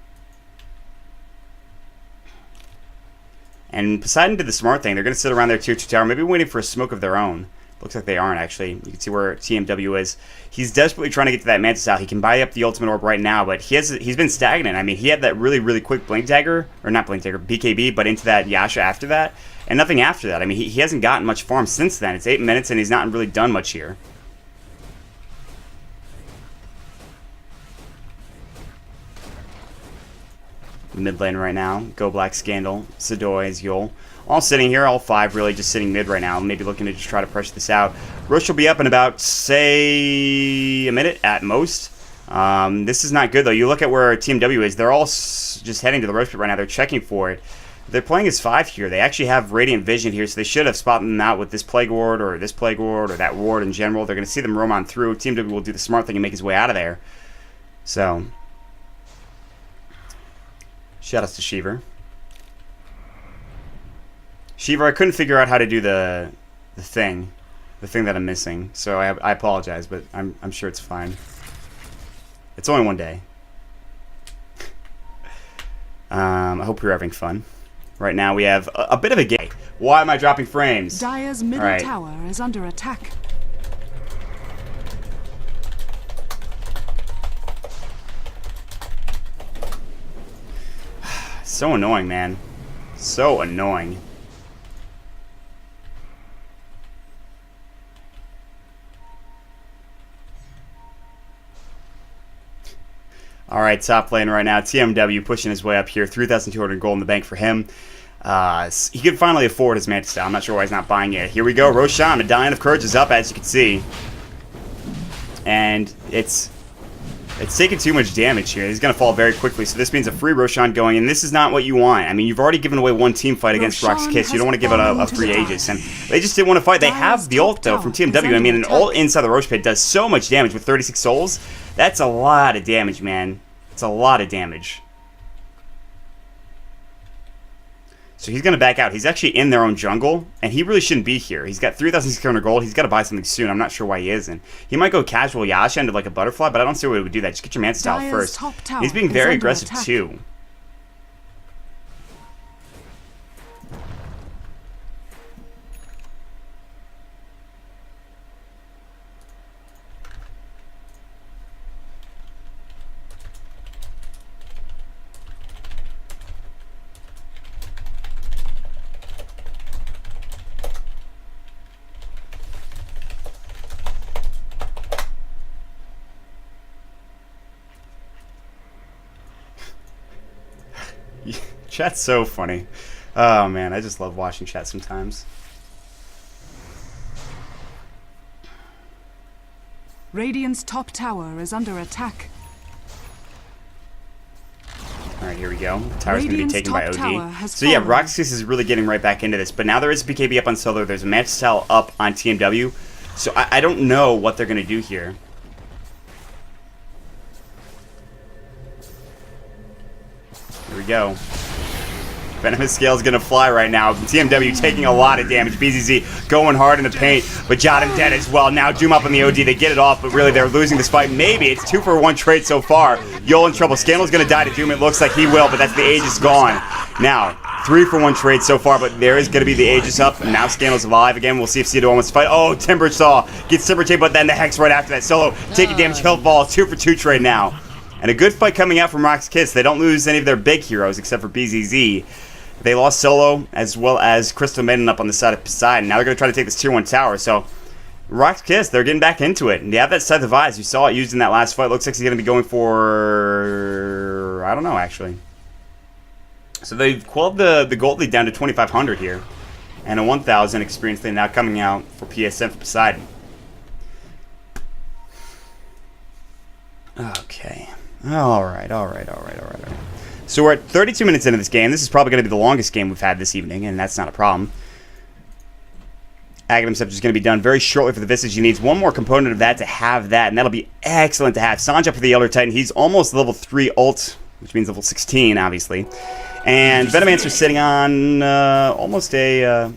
And Poseidon did the smart thing. They're going to sit around their tier 2 tower, maybe waiting for a smoke of their own. Looks like they aren't, actually. You can see where TMW is. He's desperately trying to get to that Mantis Owl. He can buy up the ultimate orb right now, but he's been stagnant. I mean, he had that really, really quick Blink Dagger, or not Blink Dagger, BKB, but into that Yasha after that, and nothing after that. I mean, he hasn't gotten much farm since then. It's 8 minutes, and he's not really done much here. Mid lane right now. Go Black, Scandal, Sedoy, Yul. All sitting here, all 5 really just sitting mid right now. Maybe looking to just try to pressure this out. Rosh will be up in about, say, a minute at most. This is not good, though. You look at where TMW is. They're all just heading to the Rosh pit right now. They're checking for it. They're playing as 5 here. They actually have Radiant Vision here, so they should have spotted them out with this Plague Ward or this Plague Ward or that Ward in general. They're going to see them roam on through. TMW will do the smart thing and make his way out of there. So, shoutouts to Shiver. Shiver, I couldn't figure out how to do the thing that I'm missing, so I apologize, but I'm sure it's fine. It's only one day. I hope you're having fun. Right now we have a bit of a game. Why am I dropping frames? Dire's middle tower is under attack. So annoying, man. So annoying. All right, top lane right now. TMW pushing his way up here. 3,200 gold in the bank for him. He can finally afford his Mantis Style. I'm not sure why he's not buying it. Here we go. Roshan, Medallion of Courage is up, as you can see. And it's taking too much damage here. He's going to fall very quickly, so this means a free Roshan going, and this is not what you want. I mean, you've already given away one team fight against RoX.KIS. You don't want to give it a free Aegis, and they just didn't want to fight. They have the ult, though, from TMW. I mean, an ult inside the Rosh pit does so much damage with 36 souls. That's a lot of damage, man. It's a lot of damage. So he's going to back out. He's actually in their own jungle, and he really shouldn't be here. He's got 3,600 gold. He's got to buy something soon. I'm not sure why he isn't. He might go casual Yasha into like a butterfly, but I don't see why he would do that. Just get your Mantis Style first. He's being very aggressive too. Chat's so funny. Oh man, I just love watching chat sometimes. Radiant's top tower is under attack. Alright, here we go. Tower's going to be taken by OD. So yeah, fallen. RoX.KIS is really getting right back into this. But now there is a BKB up on Solo. There's a Mantis Style up on TMW. So I don't know what they're going to do here. Here we go. Venomous Scale's gonna fly right now. TMW taking a lot of damage. BZZ going hard in the paint, but Jotun dead as well. Now Doom up on the OD. They get it off, but really they're losing this fight. Maybe it's 2-for-1 trade so far. Yul in trouble. Scandal's gonna die to Doom. It looks like he will, but that's the Aegis gone. Now 3-for-1 trade so far, but there is gonna be the Aegis up. And now Scandal's alive again. We'll see if Cedo wants to fight. Oh, Timber Saw gets Timber Chain, but then the Hex right after that. Solo taking damage. Health Ball. 2-for-2 trade now. And a good fight coming out from RoX.KIS. They don't lose any of their big heroes except for BZZ. They lost Solo as well as Crystal Maiden up on the side of Poseidon. Now they're going to try to take this tier 1 tower. So RoX.KIS, they're getting back into it. And they have that Scythe of Eyes. You saw it used in that last fight. Looks like he's going to be going for... I don't know, actually. So they've quelled the gold lead down to 2,500 here. And a 1,000 experience thing now coming out for PSM for Poseidon. Okay. Alright. So we're at 32 minutes into this game. This is probably going to be the longest game we've had this evening, and that's not a problem. Aghanim Scepter is going to be done very shortly for the Visage. He needs one more component of that to have that, and that'll be excellent to have. Sanj up for the Elder Titan. He's almost level 3 ult, which means level 16, obviously. And Venomancer's sitting on almost a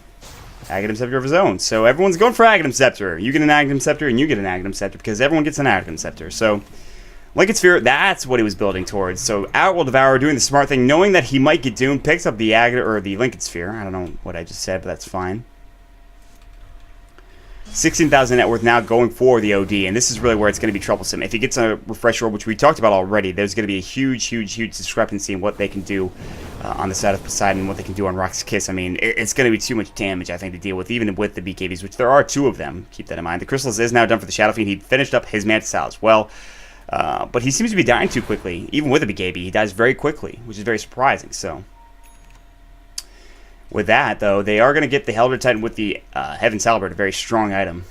Aghanim Scepter of his own. So everyone's going for Aghanim Scepter. You get an Aghanim Scepter, and you get an Aghanim Scepter, because everyone gets an Aghanim Scepter. So Lincoln Sphere, that's what he was building towards. So Outworld Devourer doing the smart thing, knowing that he might get doomed, picks up the the Lincoln Sphere. I don't know what I just said, but that's fine. 16,000 net worth now going for the OD, and this is really where it's going to be troublesome. If he gets a refresh orb, which we talked about already, there's going to be a huge discrepancy in what they can do on the side of Poseidon and what they can do on RoX.KIS. I mean, it's going to be too much damage, I think, to deal with, even with the BKBs, which there are 2 of them. Keep that in mind. The Chrysalis is now done for the Shadow Fiend. He finished up his Mantis as well, but he seems to be dying too quickly. Even with the BKB, he dies very quickly, which is very surprising. So with that, though, they are going to get the Helder Titan with the Heaven's Halberd, a very strong item.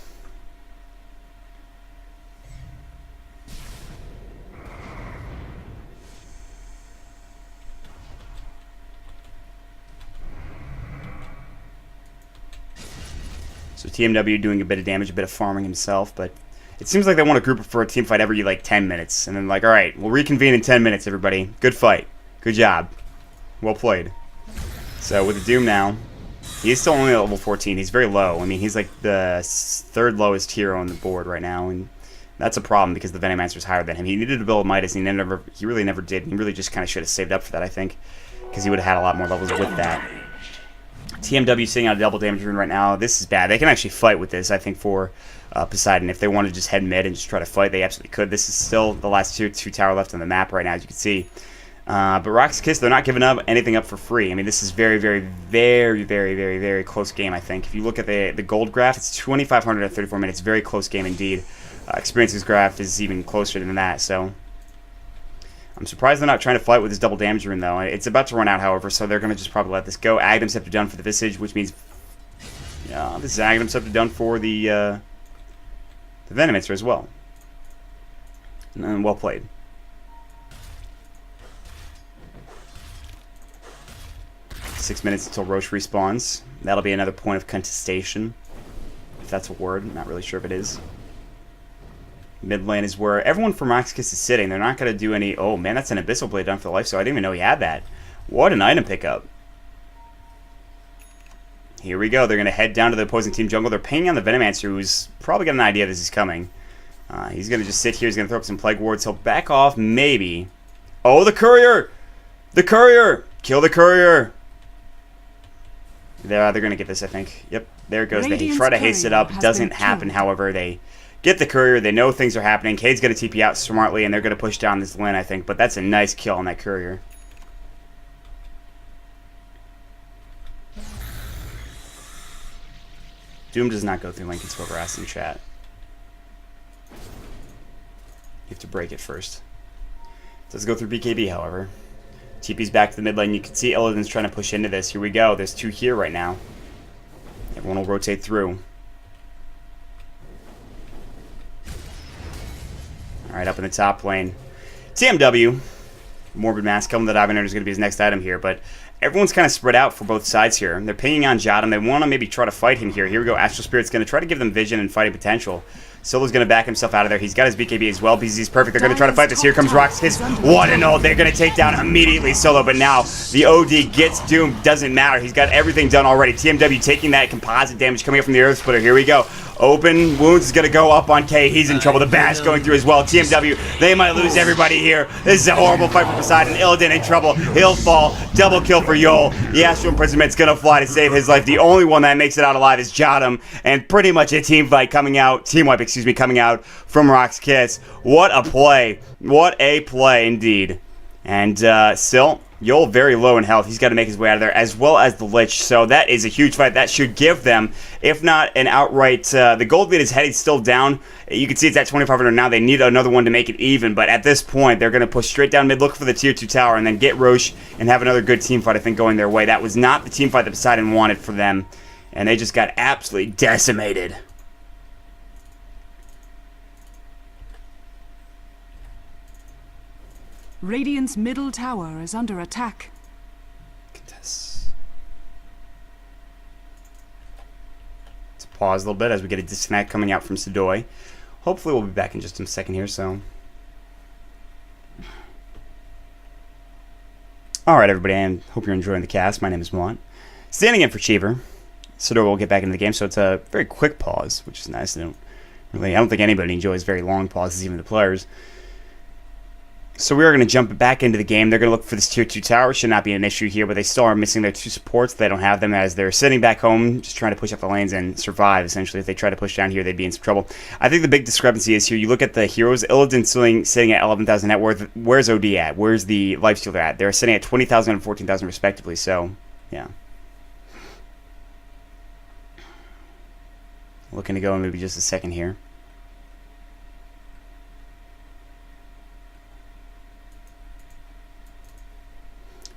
So TMW doing a bit of damage, a bit of farming himself, but it seems like they want to group it for a team fight every, like, 10 minutes. And then, like, all right, we'll reconvene in 10 minutes, everybody. Good fight. Good job. Well played. So with the Doom now, he's still only at level 14. He's very low. I mean, he's like the 3rd lowest hero on the board right now, and that's a problem because the Venomancer is higher than him. He needed to build Midas, and he really never did. He really just kind of should have saved up for that, I think, because he would have had a lot more levels with that. TMW sitting on a double damage rune right now. This is bad. They can actually fight with this, I think, for Poseidon. If they want to just head mid and just try to fight, they absolutely could. This is still the last two tower left on the map right now, as you can see. But RoX.KIS, they're not giving up anything up for free. I mean, this is very close game, I think. If you look at the gold graph, it's 2,500 at 34 minutes. Very close game indeed. Experiences graph is even closer than that, so I'm surprised they're not trying to fight with this double damage rune, though. It's about to run out, however, so they're going to just probably let this go. Aghanim Scepter done for the Visage, which means this is Aghanim Scepter done for the Venomancer as well. And well played. 6 minutes until Roche respawns. That'll be another point of contestation, if that's a word. I'm not really sure if it is. Mid lane is where everyone from RoX.KIS is sitting. They're not going to do any... Oh, man, that's an Abyssal Blade done for the life, so I didn't even know he had that. What an item pickup. Here we go. They're going to head down to the opposing team jungle. They're pinging on the Venomancer, who's probably got an idea this is coming. He's going to just sit here. He's going to throw up some Plague Wards. He'll back off, maybe. Oh, the Courier! The Courier! Kill the Courier! They're going to get this, I think. Yep, there it goes. They try to haste it up. It doesn't happen, however. They get the Courier. They know things are happening. Cade's going to TP out smartly, and they're going to push down this Lin, I think. But that's a nice kill on that Courier. Doom does not go through Lincoln's Forever in chat. You have to break it first. It does go through BKB, however. TP's back to the mid lane. You can see Illidan's trying to push into this. Here we go. There's 2 here right now. Everyone will rotate through. Alright, up in the top lane. TMW. Morbid Mask. Killing the Diviner is going to be his next item here, but everyone's kind of spread out for both sides here. They're pinging on Jotum. They want to maybe try to fight him here. Here we go. Astral Spirit's going to try to give them vision and fighting potential. Solo's going to back himself out of there. He's got his BKB as well because he's perfect. They're going to try to fight this. Here comes RoX.KIS. 1-0. They're going to take down immediately Solo, but now the OD gets doomed. Doesn't matter. He's got everything done already. TMW taking that composite damage coming up from the Earth Splitter. Here we go. Open wounds is going to go up on K. He's in trouble. The bash going through as well. TMW, they might lose everybody here. This is a horrible fight for Poseidon. Illidan in trouble. He'll fall. Double kill for Yol. The Astral Imprisonment's going to fly to save his life. The only one that makes it out alive is Jotum. And pretty much a team wipe, coming out from RoX.KIS. What a play. What a play indeed. And still, Yol very low in health. He's got to make his way out of there, as well as the Lich. So that is a huge fight. That should give them, if not an outright... the gold lead is heading still down. You can see it's at 2,500 now. They need another one to make it even. But at this point, they're going to push straight down mid, look for the tier 2 tower, and then get Roche and have another good team fight, I think, going their way. That was not the team fight that Poseidon wanted for them. And they just got absolutely decimated. Radiant's middle tower is under attack. Contest. Let's pause a little bit as we get a disconnect coming out from Sidoi. Hopefully we'll be back in just a second here, so... Alright everybody, and hope you're enjoying the cast. My name is Mont. Standing in for Cheever. Sidoi will get back into the game, so it's a very quick pause, which is nice. I don't think anybody enjoys very long pauses, even the players. So we are going to jump back into the game. They're going to look for this tier 2 tower. Should not be an issue here, but they still are missing their 2 supports. They don't have them as they're sitting back home, just trying to push up the lanes and survive, essentially. If they try to push down here, they'd be in some trouble. I think the big discrepancy is here. You look at the heroes. Illidan's sitting at 11,000 net worth. Where's OD at? Where's the lifestealer at? They're sitting at 20,000 and 14,000 respectively, so, yeah. Looking to go in maybe just a second here.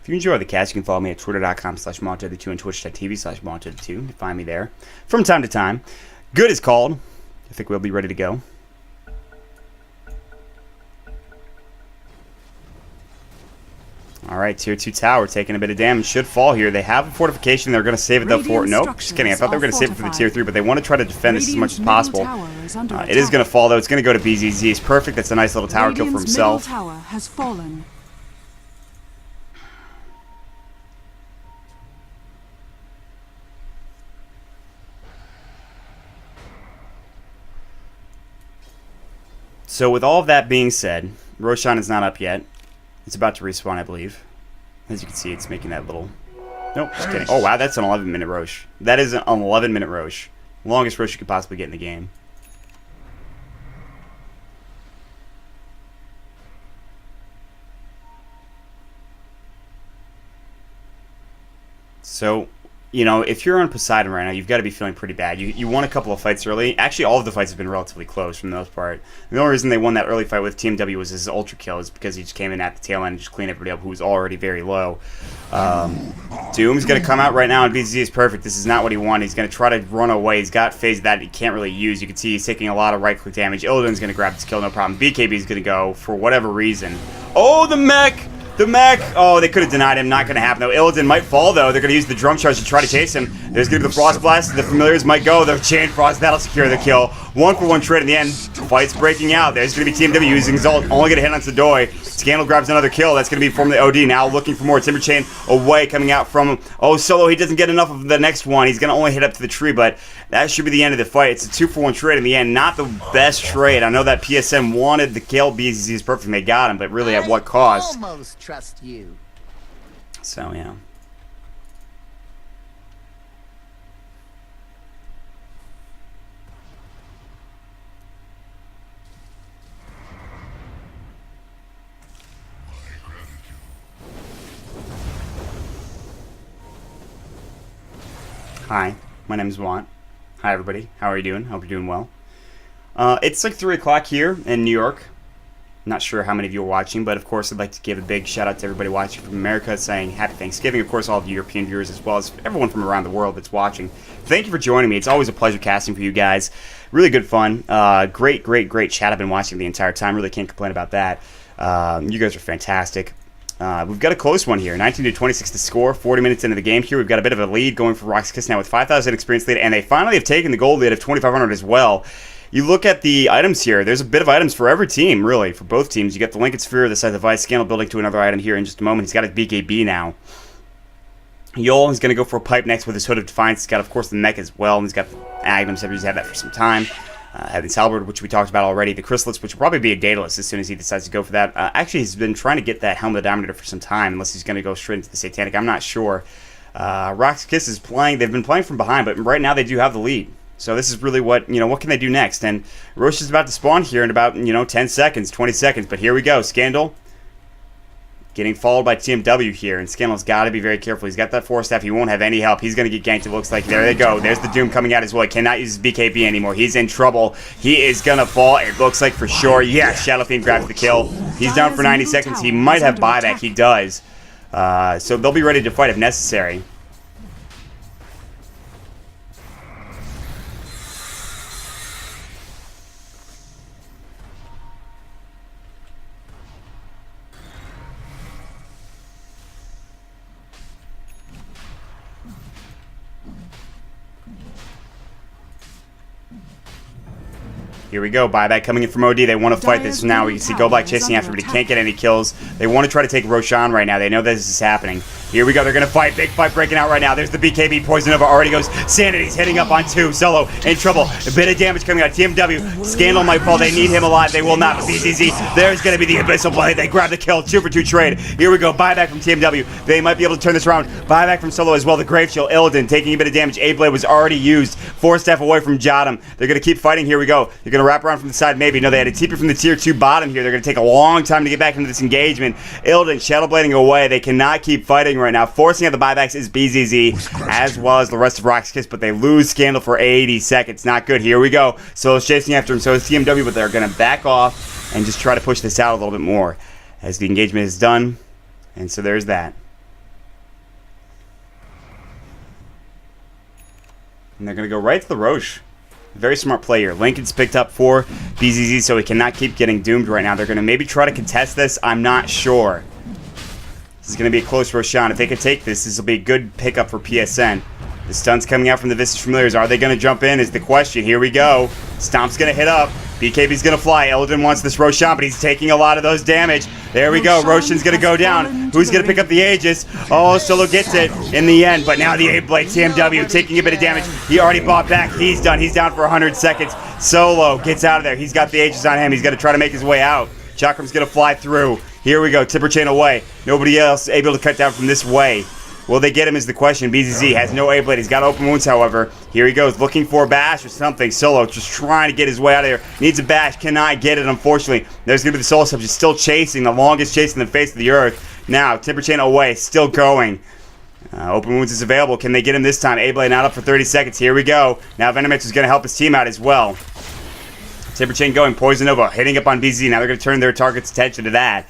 If you enjoy the cast, you can follow me at twitter.com/monted2 and twitch.tv/monted2. You can find me there from time to time. Good is called. I think we'll be ready to go. Alright, tier 2 tower taking a bit of damage. Should fall here. They have a fortification. They're going to save it though for... Nope, just kidding. I thought they were going to save it for the tier 3, but they want to try to defend this as much as possible. It is going to fall though. It's going to go to BZZ. It's perfect. That's a nice little tower kill for himself. Middle tower has fallen. So with all of that being said, Roshan is not up yet. It's about to respawn, I believe. As you can see, it's making that little... Nope, just kidding. Oh, wow, that's an 11-minute Rosh. That is an 11-minute Rosh. Longest Rosh you could possibly get in the game. So, you know, if you're on Poseidon right now, you've got to be feeling pretty bad. You won a couple of fights early. Actually, all of the fights have been relatively close for the most part. The only reason they won that early fight with TMW was his ultra kill, is because he just came in at the tail end and just cleaned everybody up who was already very low. Doom's going to come out right now, and BZZ is perfect. This is not what he wanted. He's going to try to run away. He's got phase that he can't really use. You can see he's taking a lot of right-click damage. Illidan's going to grab this kill, no problem. BKB is going to go for whatever reason. Oh, the mech! The mech! Oh, they could have denied him. Not going to happen, though. Illidan might fall, though. They're going to use the drum charge to try to chase him. There's going to be the Frost Blast. The Familiars might go. The Chain Frost. That'll secure the kill. 1-for-1 trade in the end. Fight's breaking out. There's going to be TMW using his ult. Only going to hit on Sadoy. Scandal grabs another kill. That's going to be from the OD. Now looking for more. Timber Chain away, coming out from him. Oh, Solo, he doesn't get enough of the next one. He's going to only hit up to the tree, but that should be the end of the fight. It's a 2-for-1 trade in the end. Not the best trade. I know that PSM wanted the kill. BZZ is perfect, and they got him, but really at what cost? I almost trust you. So, yeah. Hi, my name is Want. Hi, everybody. How are you doing? Hope you're doing well. It's like 3 o'clock here in New York. Not sure how many of you are watching, but of course I'd like to give a big shout out to everybody watching from America, saying Happy Thanksgiving. Of course, all of the European viewers, as well as everyone from around the world that's watching. Thank you for joining me. It's always a pleasure casting for you guys. Really good fun. Great chat. I've been watching the entire time. Really can't complain about that. You guys are fantastic. We've got a close one here. 19-26 to score. 40 minutes into the game here. We've got a bit of a lead going for RoX.KIS now with 5,000 experience lead, and they finally have taken the gold lead of 2,500 as well. You look at the items here. There's a bit of items for every team, really, for both teams. You get the Lincoln Sphere, the size of Ice, Scandal building to another item here in just a moment. He's got his BKB now. Yol is going to go for a pipe next with his Hood of Defiance. He's got, of course, the mech as well, and he's got the items. He's had that for some time. Had the Halberd, which we talked about already. The Chrysalids, which will probably be a Daedalus as soon as he decides to go for that. Actually, he's been trying to get that Helm of the Dominator for some time, unless he's going to go straight into the Satanic. I'm not sure. RoX.KIS is playing. They've been playing from behind, but right now they do have the lead. So this is really what, what can they do next? And Rosh is about to spawn here in about, 10 seconds, 20 seconds. But here we go. Scandal getting followed by TMW here. And Scandal's got to be very careful. He's got that Force Staff. He won't have any help. He's going to get ganked, it looks like. There they go. There's the Doom coming out as well. He cannot use his BKB anymore. He's in trouble. He is going to fall, it looks like, for sure. Yeah, Shadow Fiend grabs the kill. He's down for 90 seconds. He might have buyback. He does. So they'll be ready to fight if necessary. Here we go, buyback coming in from OD. They want to fight this now. We can see Go Black chasing after, but he can't get any kills. They want to try to take Roshan right now. They know that this is happening. Here we go. They're going to fight. Big fight breaking out right now. There's the BKB. Poison Nova already goes. Sanity's hitting up on 2. Solo in trouble. A bit of damage coming out. TMW. Scandal might fall. They need him alive. They will not. But BZZ. There's going to be the Abyssal Blade. They grab the kill. 2 for 2 trade. Here we go. Buyback from TMW. They might be able to turn this around. Buyback from Solo as well. The Grave Shield. Illidan taking a bit of damage. A-Blade was already used. 4 staff away from Jotum. They're going to keep fighting. Here we go. They're going to wrap around from the side. Maybe. No, they had a TP from the tier 2 bottom here. They're going to take a long time to get back into this engagement. Illidan Shadowblading away. They cannot keep fighting right now. Forcing out the buybacks is BZZ as well as the rest of RoX.KIS, but they lose Scandal for 80 seconds. Not good. Here we go. Solo's chasing after him. So is TMW, but they're going to back off and just try to push this out a little bit more as the engagement is done. And so there's that. And they're going to go right to the Roche. Very smart play here. Lincoln's picked up for BZZ, so he cannot keep getting doomed right now. They're going to maybe try to contest this. I'm not sure. This is going to be a close Roshan. If they can take this, this will be a good pickup for PSN. The stun's coming out from the Visage Familiars. Are they going to jump in is the question. Here we go. Stomp's going to hit up. BKB's going to fly. Illidan wants this Roshan, but he's taking a lot of those damage. There we go. Roshan's going to go down. Who's going to pick up the Aegis? Oh, Solo gets it in the end, but now the A-Blade TMW taking a bit of damage. He already bought back. He's done. He's down for 100 seconds. Solo gets out of there. He's got the Aegis on him. He's going to try to make his way out. Chakram's going to fly through. Here we go. Tipper chain away. Nobody else able to cut down from this way. Will they get him is the question. BZZ has no A-Blade. He's got open wounds, however. Here he goes, looking for a bash or something. Solo just trying to get his way out of there. Needs a bash. Cannot get it, unfortunately. There's going to be the Soul Subject still chasing. The longest chase in the face of the earth. Now, Tipper chain away. Still going. Open wounds is available. Can they get him this time? A-Blade not up for 30 seconds. Here we go. Now, Venomix is going to help his team out as well. Tipper chain going. Poison Nova hitting up on BZZ. Now they're going to turn their target's attention to that.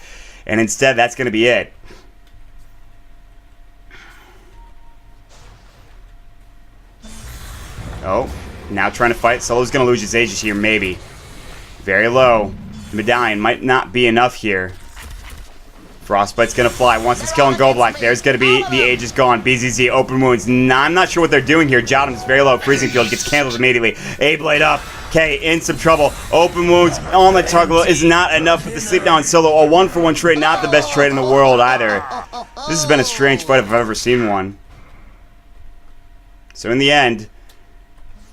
And instead, that's going to be it. Oh, now trying to fight. Solo's going to lose his Aegis here, maybe. Very low. Medallion might not be enough here. Frostbite's going to fly. Wants this kill on Go Black. There's going to be the Aegis gone. BZZ, open wounds. I'm not sure what they're doing here. Jotum's very low. Freezing Field gets canceled immediately. A-Blade up. Okay, in some trouble. Open wounds on the toggle is not enough with the sleep down Solo. A 1-for-1 trade, not the best trade in the world either. This has been a strange fight if I've ever seen one. So in the end,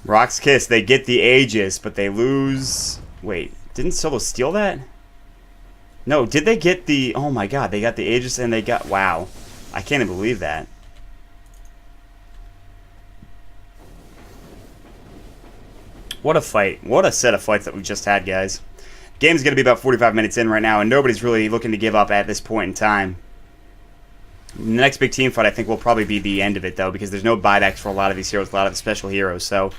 RoX.KIS, they get the Aegis, but they lose... Wait, didn't Solo steal that? No, did they get the... Oh my god, they got the Aegis and they got... Wow. I can't even believe that. What a fight. What a set of fights that we just had, guys. Game's going to be about 45 minutes in right now, and nobody's really looking to give up at this point in time. The next big team fight, I think, will probably be the end of it, though, because there's no buybacks for a lot of these heroes, a lot of the special heroes, so...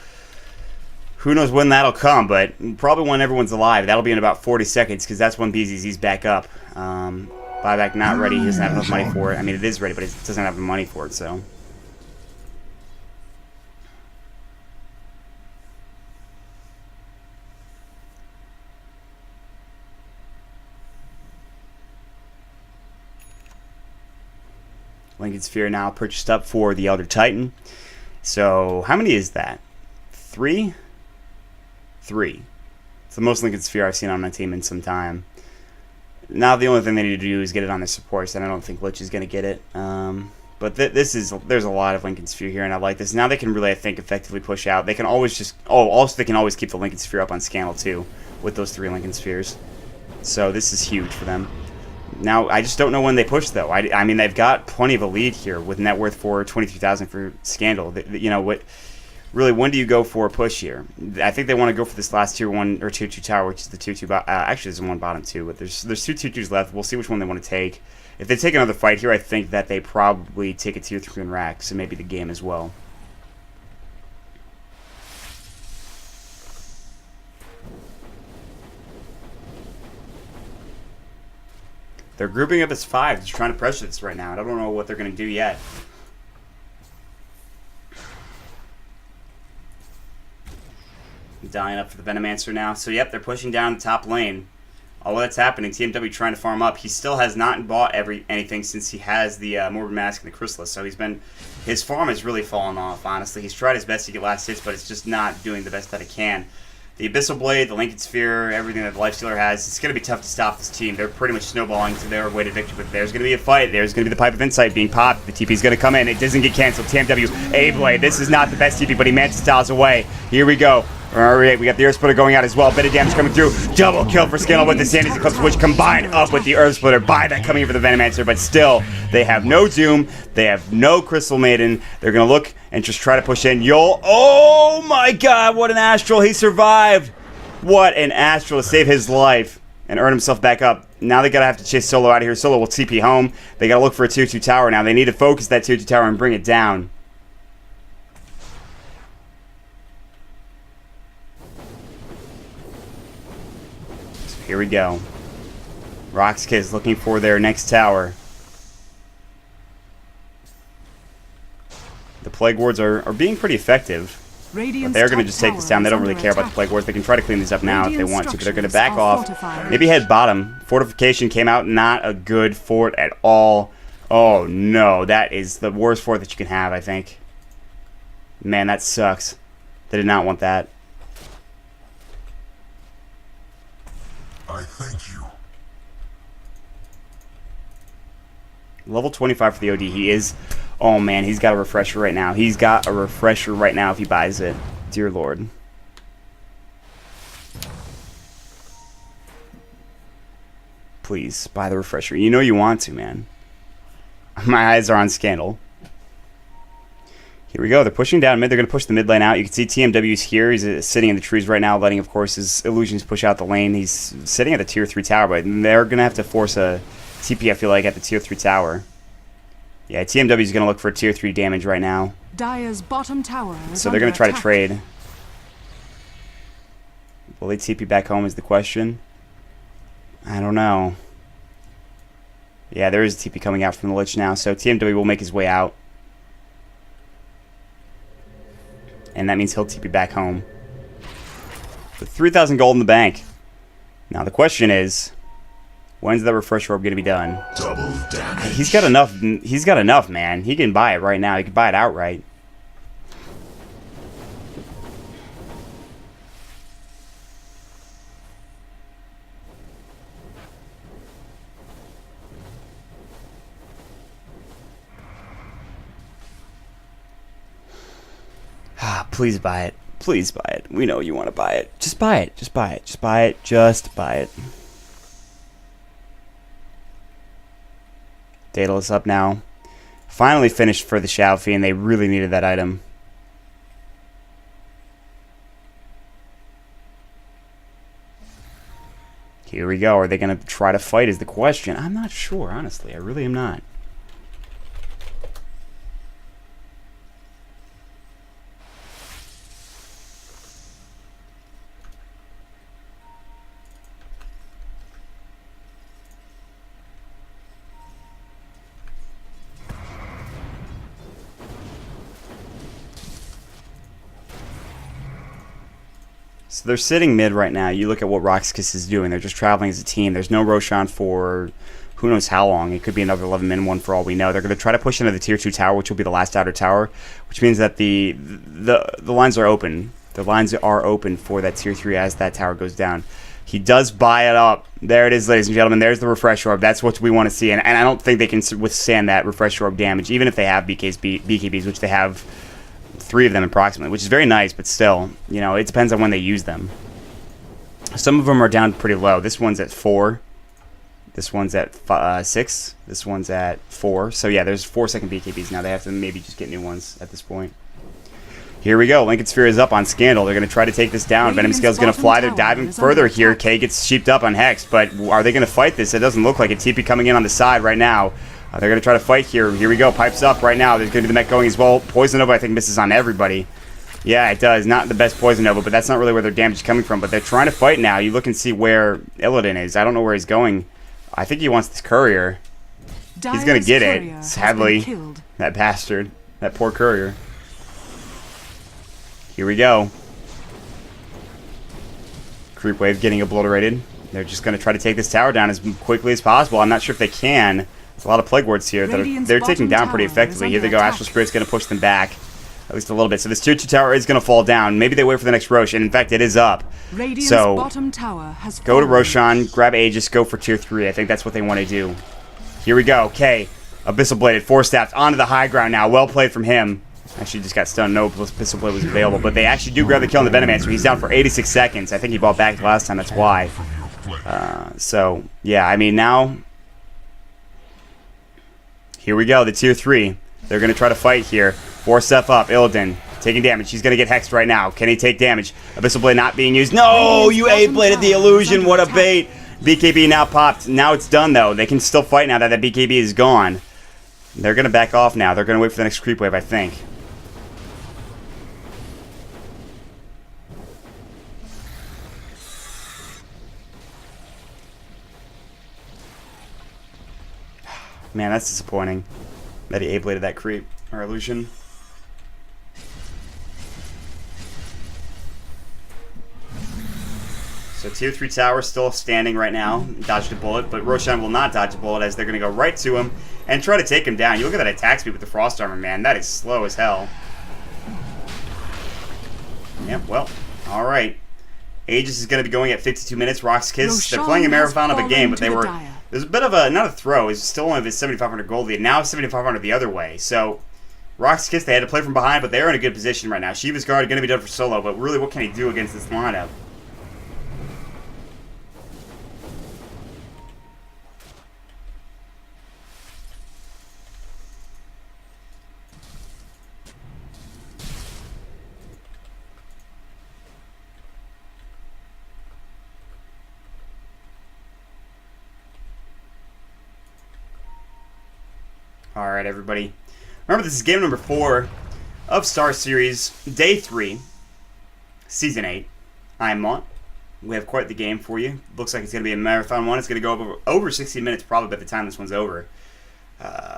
Who knows when that'll come, but probably when everyone's alive. That'll be in about 40 seconds, because that's when BZZ's back up. Buyback not ready. He doesn't have enough money for it. I mean, it is ready, but it doesn't have the money for it, so... Lincoln Sphere now purchased up for the Elder Titan. So, how many is that? 3? 3. It's the most Lincoln Sphere I've seen on my team in some time. Now the only thing they need to do is get it on their supports, and I don't think Lich is going to get it. But there's a lot of Lincoln Sphere here, and I like this. Now they can really, I think, effectively push out. They can always just... Oh, also they can always keep the Lincoln Sphere up on Scandal, too, with those 3 Lincoln Spheres. So this is huge for them. Now, I just don't know when they push, though. I mean, they've got plenty of a lead here with net worth for 23,000 for Scandal. You know, what? Really, when do you go for a push here? I think they want to go for this last tier 1 or tier 2 tower, which is the tier 2. Actually, there's one bottom 2, but there's 2 tier 2s left. We'll see which one they want to take. If they take another fight here, I think that they probably take a tier 3 in rack, so maybe the game as well. They're grouping up as 5, just trying to pressure this right now. I don't know what they're going to do yet. Dying up for the Venomancer now. So, yep, they're pushing down the top lane. All that's happening, TMW trying to farm up. He still has not bought anything since he has the Morbid Mask and the Chrysalis. So his farm has really fallen off, honestly. He's tried his best to get last hits, but it's just not doing the best that it can. The Abyssal Blade, the Lincoln Sphere, everything that the Lifestealer has, it's going to be tough to stop this team. They're pretty much snowballing to their way to victory, but there's going to be a fight. There's going to be the Pipe of Insight being popped. The TP's going to come in. It doesn't get canceled. TMW, A-Blade. This is not the best TP, but he managed to styles away. Here we go. All right, we got the Earth Splitter going out as well. Bit of damage coming through. Double kill for Scandal with the Sandy's Eclipse, which combined up with the Earth Splitter. By that coming in for the Venomancer, but still, they have no Doom. They have no Crystal Maiden. They're going to look and just try to push in. Yol. Oh my god, what an Astral. He survived. What an Astral to save his life and earn himself back up. Now they got to have to chase Solo out of here. Solo will TP home. They got to look for a tier 2 tower now. They need to focus that tier 2 tower and bring it down. Here we go. RoX.KIS looking for their next tower. The Plague Wards are being pretty effective. But they're going to just take this down. They don't really care about the Plague Wards. They can try to clean these up now if they want to, but they're going to back off. Maybe head bottom. Fortification came out not a good fort at all. Oh no, that is the worst fort that you can have, I think. Man, that sucks. They did not want that. I thank you. Level 25 for the OD. He is... Oh, man. He's got a refresher right now. He's got a refresher right now if he buys it. Dear Lord. Please, buy the refresher. You know you want to, man. My eyes are on Scandal. Here we go. They're pushing down mid. They're going to push the mid lane out. You can see TMW's here. He's sitting in the trees right now, letting, of course, his illusions push out the lane. He's sitting at the tier 3 tower, but they're going to have to force a TP, I feel like, at the tier 3 tower. Yeah, TMW's going to look for tier 3 damage right now. Dire's bottom tower is so they're going to try attack. to trade. Will they TP back home is the question. I don't know. Yeah, there is a TP coming out from the Lich now, so TMW will make his way out. And that means he'll TP back home. With 3,000 gold in the bank. Now the question is, when's that refresh orb going to be done? Double damage. He's got enough. He's got enough, man. He can buy it right now. He can buy it outright. Please buy it. Please buy it. We know you want to buy it. Just buy it. Just buy it. Just buy it. Just buy it. Daedalus up now. Finally finished for the Xiaofi, and they really needed that item. Here we go. Are they going to try to fight is the question. I'm not sure, honestly. I really am not. So they're sitting mid right now. You look at what RoX.KIS is doing. They're just traveling as a team. There's no Roshan for who knows how long. It could be another 11-min one for all we know. They're going to try to push into the tier 2 tower, which will be the last outer tower, which means that the lines are open. The lines are open for that tier 3 as that tower goes down. He does buy it up. There it is, ladies and gentlemen. There's the refresh orb. That's what we want to see. And I don't think they can withstand that refresh orb damage, even if they have BKBs, which they have 3 of them approximately, which is very nice, but still, you know, it depends on when they use them. Some of them are down pretty low. This one's at 4. This one's at 6. This one's at 4. So yeah, there's 4-second BKBs now. They have to maybe just get new ones at this point. Here we go. Lincoln Sphere is up on Scandal. They're going to try to take this down. Venom Scale's going to fly. They're diving further here. K gets sheeped up on Hex, but are they going to fight this? It doesn't look like it. TP coming in on the side right now. They're going to try to fight here. Here we go. Pipes up right now. There's going to be the mech going as well. Poison Nova, I think, misses on everybody. Yeah, it does. Not the best Poison Nova, but that's not really where their damage is coming from. But they're trying to fight now. You look and see where Illidan is. I don't know where he's going. I think he wants this courier. He's going to get it, sadly. That bastard. That poor courier. Here we go. Creep wave getting obliterated. They're just going to try to take this tower down as quickly as possible. I'm not sure if they can. There's a lot of Plague Wards here that they're taking down pretty effectively. Here they go. Astral Spirit's going to push them back. At least a little bit. So this tier 2 tower is going to fall down. Maybe they wait for the next Rosh, and in fact, it is up. Radiant's So bottom tower has go to fallen. Roshan, grab Aegis, go for tier 3. I think that's what they want to do. Here we go. Okay. Abyssal Bladed, 4 stats, onto the high ground now. Well played from him. Actually, just got stunned. No Abyssal Blade was available, but they actually do grab the kill on the Venomancer. He's down for 86 seconds. I think he bought back last time, that's why. So, yeah, I mean, now... Here we go, the tier 3. They're going to try to fight here. 4 step up, Illidan. Taking damage. He's going to get hexed right now. Can he take damage? Abyssal Blade not being used. No! You 8-bladed the illusion. What a bait. BKB now popped. Now it's done, though. They can still fight now that that BKB is gone. They're going to back off now. They're going to wait for the next creep wave, I think. Man, that's disappointing that he 8-bladed that creep or illusion. So tier 3 tower still standing right now. Dodged a bullet, but Roshan will not dodge a bullet as they're going to go right to him and try to take him down. You look at that attack speed with the Frost Armor, man. That is slow as hell. Yep, well, alright. Aegis is going to be going at 52 minutes. RoX.KIS, they're playing a marathon of a game, but they were... There's a bit of a, not a throw, it's still only the 7,500 gold lead. Now 7,500 the other way. So, RoX.KIS, they had to play from behind, but they're in a good position right now. Shiva's Guard going to be done for solo, but really, what can he do against this lineup? Alright, everybody. Remember, this is game number 4 of Star Series, Day 3, Season 8. I am Mont. We have quite the game for you. Looks like it's going to be a marathon one. It's going to go over 60 minutes probably by the time this one's over.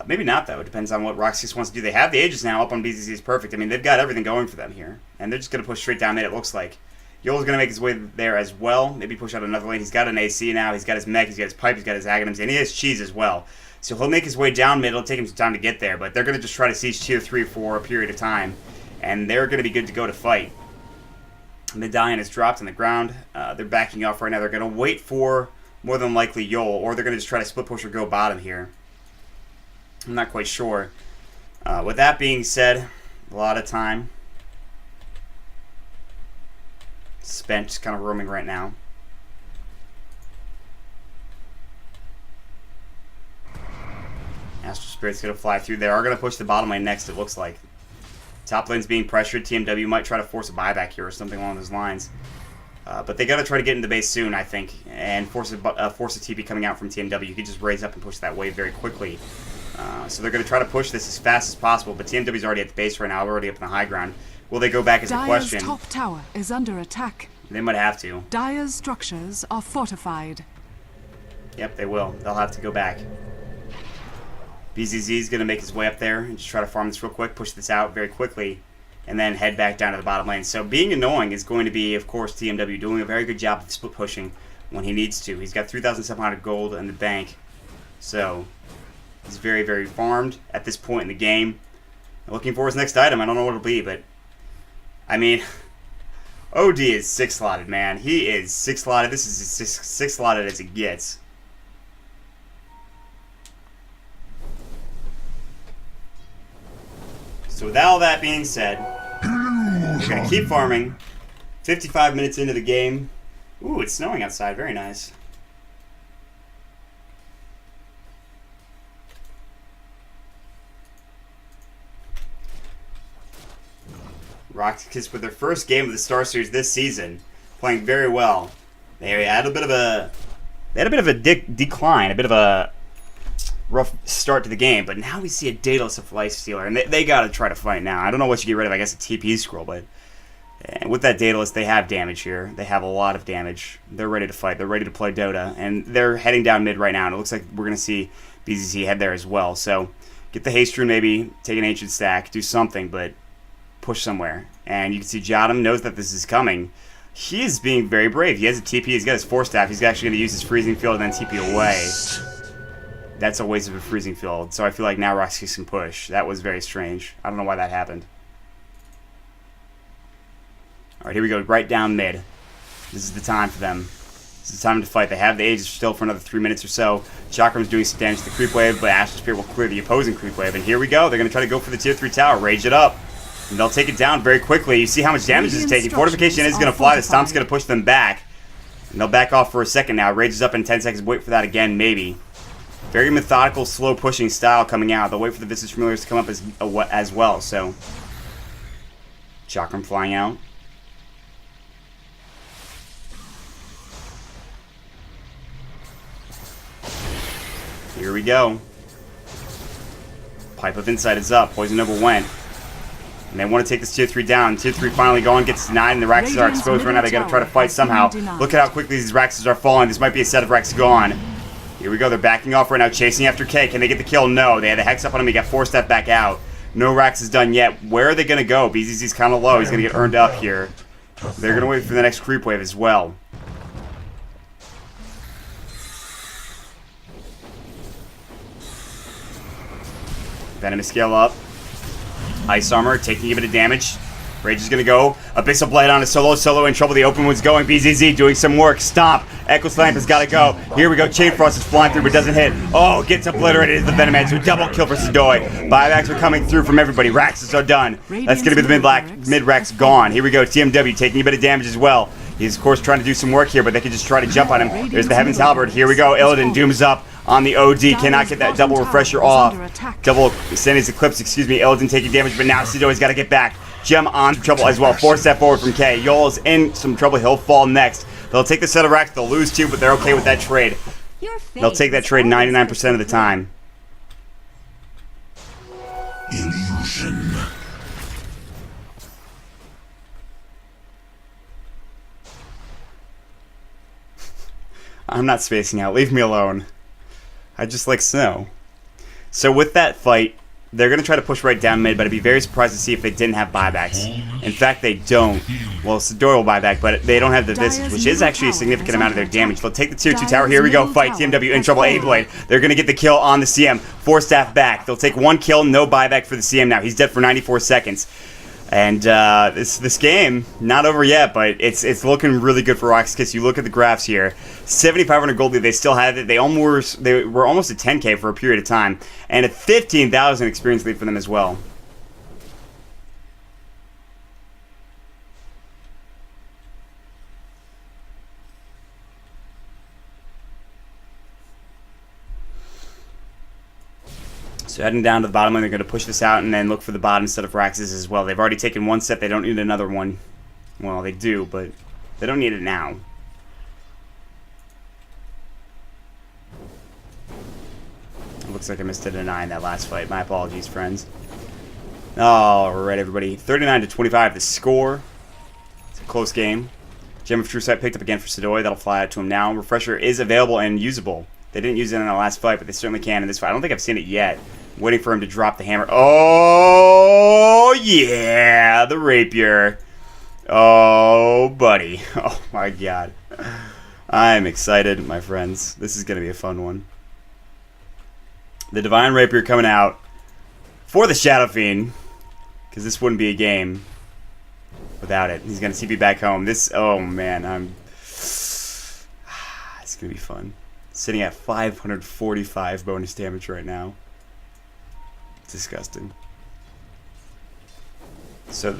Maybe not, though. It depends on what RoX.KIS wants to do. They have the Aegis now up on BZZ is perfect. I mean, they've got everything going for them here. And they're just going to push straight down mid, it looks like. Yola's going to make his way there as well. Maybe push out another lane. He's got an AC now. He's got his mech. He's got his pipe. He's got his Aghanims. And he has cheese as well. So he'll make his way down mid. It'll take him some time to get there. But they're going to just try to siege tier 3 for a period of time. And they're going to be good to go to fight. Medallion is dropped on the ground. They're backing off right now. They're going to wait for, more than likely, Yol. Or they're going to just try to split push or go bottom here. I'm not quite sure. With that being said, a lot of time spent just kind of roaming right now. Astral Spirit's going to fly through. They are going to push the bottom lane next, it looks like. Top lane's being pressured. TMW might try to force a buyback here or something along those lines. But they got to try to get into base soon, I think, and force a TP coming out from TMW. You could just raise up and push that wave very quickly. So they're going to try to push this as fast as possible, but TMW's already at the base right now, already up in the high ground. Will they go back is the question. Dire's top tower is under attack. They might have to. Dire's structures are fortified. Yep, they will. They'll have to go back. BZZ is going to make his way up there and just try to farm this real quick, push this out very quickly, and then head back down to the bottom lane. So being annoying is going to be, of course, TMW doing a very good job of split pushing when he needs to. He's got 3,700 gold in the bank, so he's very, very farmed at this point in the game. Looking for his next item. I don't know what it'll be, but I mean, OD is 6-slotted, man. He is 6-slotted. This is as 6-slotted as it gets. So with all that being said, we're going to keep farming. 55 minutes into the game. Ooh, it's snowing outside. Very nice. RoX.KIS with their first game of the Star Series this season, playing very well. They had a bit of a decline, a bit of a rough start to the game, but now we see a Daedalus of Lifestealer, and they got to try to fight now. I don't know what you get rid of. I guess a TP scroll, but with that Daedalus, they have damage here. They have a lot of damage. They're ready to fight. They're ready to play Dota, and they're heading down mid right now, and it looks like we're going to see BZZ head there as well. So get the haste rune, maybe take an ancient stack, do something, but push somewhere. And you can see Jotum knows that this is coming. He is being very brave. He has a TP. He's got his 4-staff. He's actually going to use his freezing field and then TP away. That's a waste of a freezing field. So I feel like now RoX.KIS can push. That was very strange. I don't know why that happened. Alright, here we go. Right down mid. This is the time for them. This is the time to fight. They have the Aegis still for another 3 minutes or so. Chakram's doing some damage to the creep wave, but Astral Spirit will clear the opposing creep wave. And here we go. They're going to try to go for the tier 3 tower. Rage it up. And they'll take it down very quickly. You see how much damage it's taking. Fortification is going to fly. The Stomp's going to push them back. And they'll back off for a second now. Rage is up in 10 seconds. Wait for that again, maybe. Very methodical, slow pushing style coming out. They'll wait for the Visage Familiars to come up as well. So, Chakram flying out. Here we go. Pipe of Insight is up. Poison Noble went. And they want to take this tier 3 down. Tier 3 finally gone, gets denied, and the Raxes are exposed right now. They got to try to fight somehow. Look at how quickly these Raxes are falling. This might be a set of Rex gone. Here we go. They're backing off right now, chasing after K. Can they get the kill? No. They had the Hex up on him. He got 4-step back out. No Rax is done yet. Where are they going to go? BZZ's kind of low. He's going to get earned up here. They're going to wait for the next creep wave as well. Venomous scale up. Ice armor taking a bit of damage. Rage is gonna go. Abyssal Blade on a solo in trouble. The open one's going. BZZ doing some work. Stomp. Echo Slamp has gotta go. Here we go. Chain Frost is flying through but doesn't hit. Oh, gets obliterated as the Venom Edge. So double kill for Sidoi. Buybacks are coming through from everybody. Raxes are done. That's gonna be the mid-Rax gone. Here we go. TMW taking a bit of damage as well. He's of course trying to do some work here, but they can just try to jump on him. There's the Heaven's Halberd. Here we go. Illidan dooms up on the OD. Cannot get that double refresher off. Double Sandy's Eclipse, excuse me. Illidan taking damage, but now Sidoi's got to get back. Gem on some trouble as well. 4-step forward from K. Yol is in some trouble. He'll fall next. They'll take the set of racks. They'll lose 2, but they're okay with that trade. They'll take that trade 99% of the time. Illusion. I'm not spacing out. Leave me alone. I just like snow. So with that fight, they're going to try to push right down mid, but I'd be very surprised to see if they didn't have buybacks. In fact, they don't. Well, Sidor will buyback, but they don't have the Visage, which is actually a significant amount of their damage. They'll take the tier 2 tower. Here we go. Fight. TMW in trouble. A-Blade. They're going to get the kill on the CM. 4-staff back. They'll take 1 kill. No buyback for the CM now. He's dead for 94 seconds. And this game, not over yet, but it's looking really good for RoX.KIS. You look at the graphs here, 7,500 gold lead. They still had it. They were almost at 10K for a period of time, and a 15,000 experience lead for them as well. So heading down to the bottom lane, they're going to push this out and then look for the bottom set of Raxes as well. They've already taken 1 set. They don't need another one. Well, they do, but they don't need it now. It looks like I missed a deny in that last fight. My apologies, friends. Alright, everybody. 39-25, the score. It's a close game. Gem of True Sight picked up again for Sidoi. That'll fly out to him now. Refresher is available and usable. They didn't use it in the last fight, but they certainly can in this fight. I don't think I've seen it yet. Waiting for him to drop the hammer. Oh, yeah, the rapier. Oh, buddy. Oh, my God. I'm excited, my friends. This is going to be a fun one. The Divine Rapier coming out for the Shadow Fiend, because this wouldn't be a game without it. He's going to TP back home. Oh, man, it's going to be fun. Sitting at 545 bonus damage right now. Disgusting. So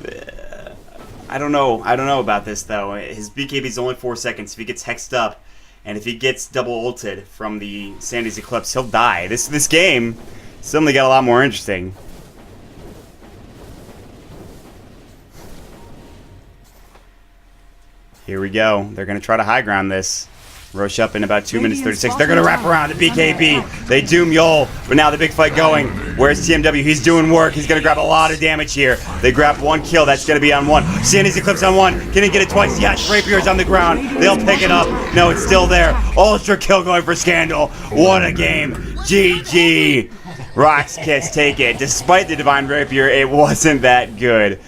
I don't know about this though. His BKB is only 4 seconds. If he gets hexed up, and if he gets double ulted from the Sandy's Eclipse, he'll die. This game suddenly got a lot more interesting. Here we go. They're gonna try to high ground this. Roche up in about 2 minutes 36. They're going to wrap around the BKB. They doom Yol. But now the big fight going. Where's TMW? He's doing work. He's going to grab a lot of damage here. They grab 1 kill. That's going to be on 1. Sandy's Eclipse on 1. Can he get it twice? Yes. Rapier's on the ground. They'll pick it up. No, it's still there. Ultra kill going for Scandal. What a game. GG. RoX.KIS take it. Despite the Divine Rapier, it wasn't that good.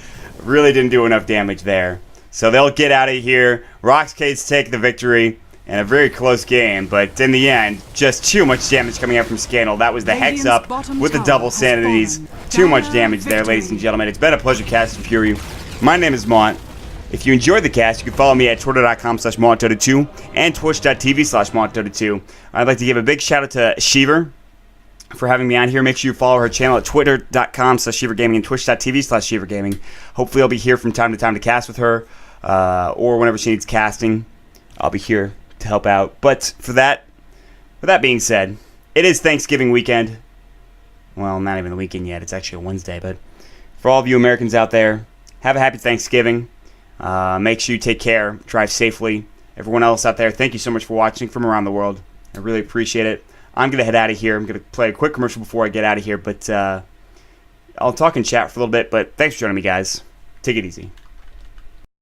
Really didn't do enough damage there. So they'll get out of here. RoX.KIS take the victory. And a very close game, but in the end, just too much damage coming out from Scandal. That was the Hex up with the double sanities. Too much damage there, ladies and gentlemen. It's been a pleasure casting for you. My name is Mont. If you enjoyed the cast, you can follow me at twitter.com/MaltDota2 and twitch.tv/MaltDota2. I'd like to give a big shout out to Sheever for having me on here. Make sure you follow her channel at twitter.com/SheeverGaming and twitch.tv/SheeverGaming. Hopefully I'll be here from time to time to cast with her, or whenever she needs casting. I'll be here to help out. But with that being said, it is Thanksgiving weekend. Well, not even the weekend yet. It's actually a Wednesday. But for all of you Americans out there, have a happy Thanksgiving. Make sure you take care. Drive safely. Everyone else out there, thank you so much for watching from around the world. I really appreciate it. I'm going to head out of here. I'm going to play a quick commercial before I get out of here. But I'll talk in chat for a little bit. But thanks for joining me, guys. Take it easy.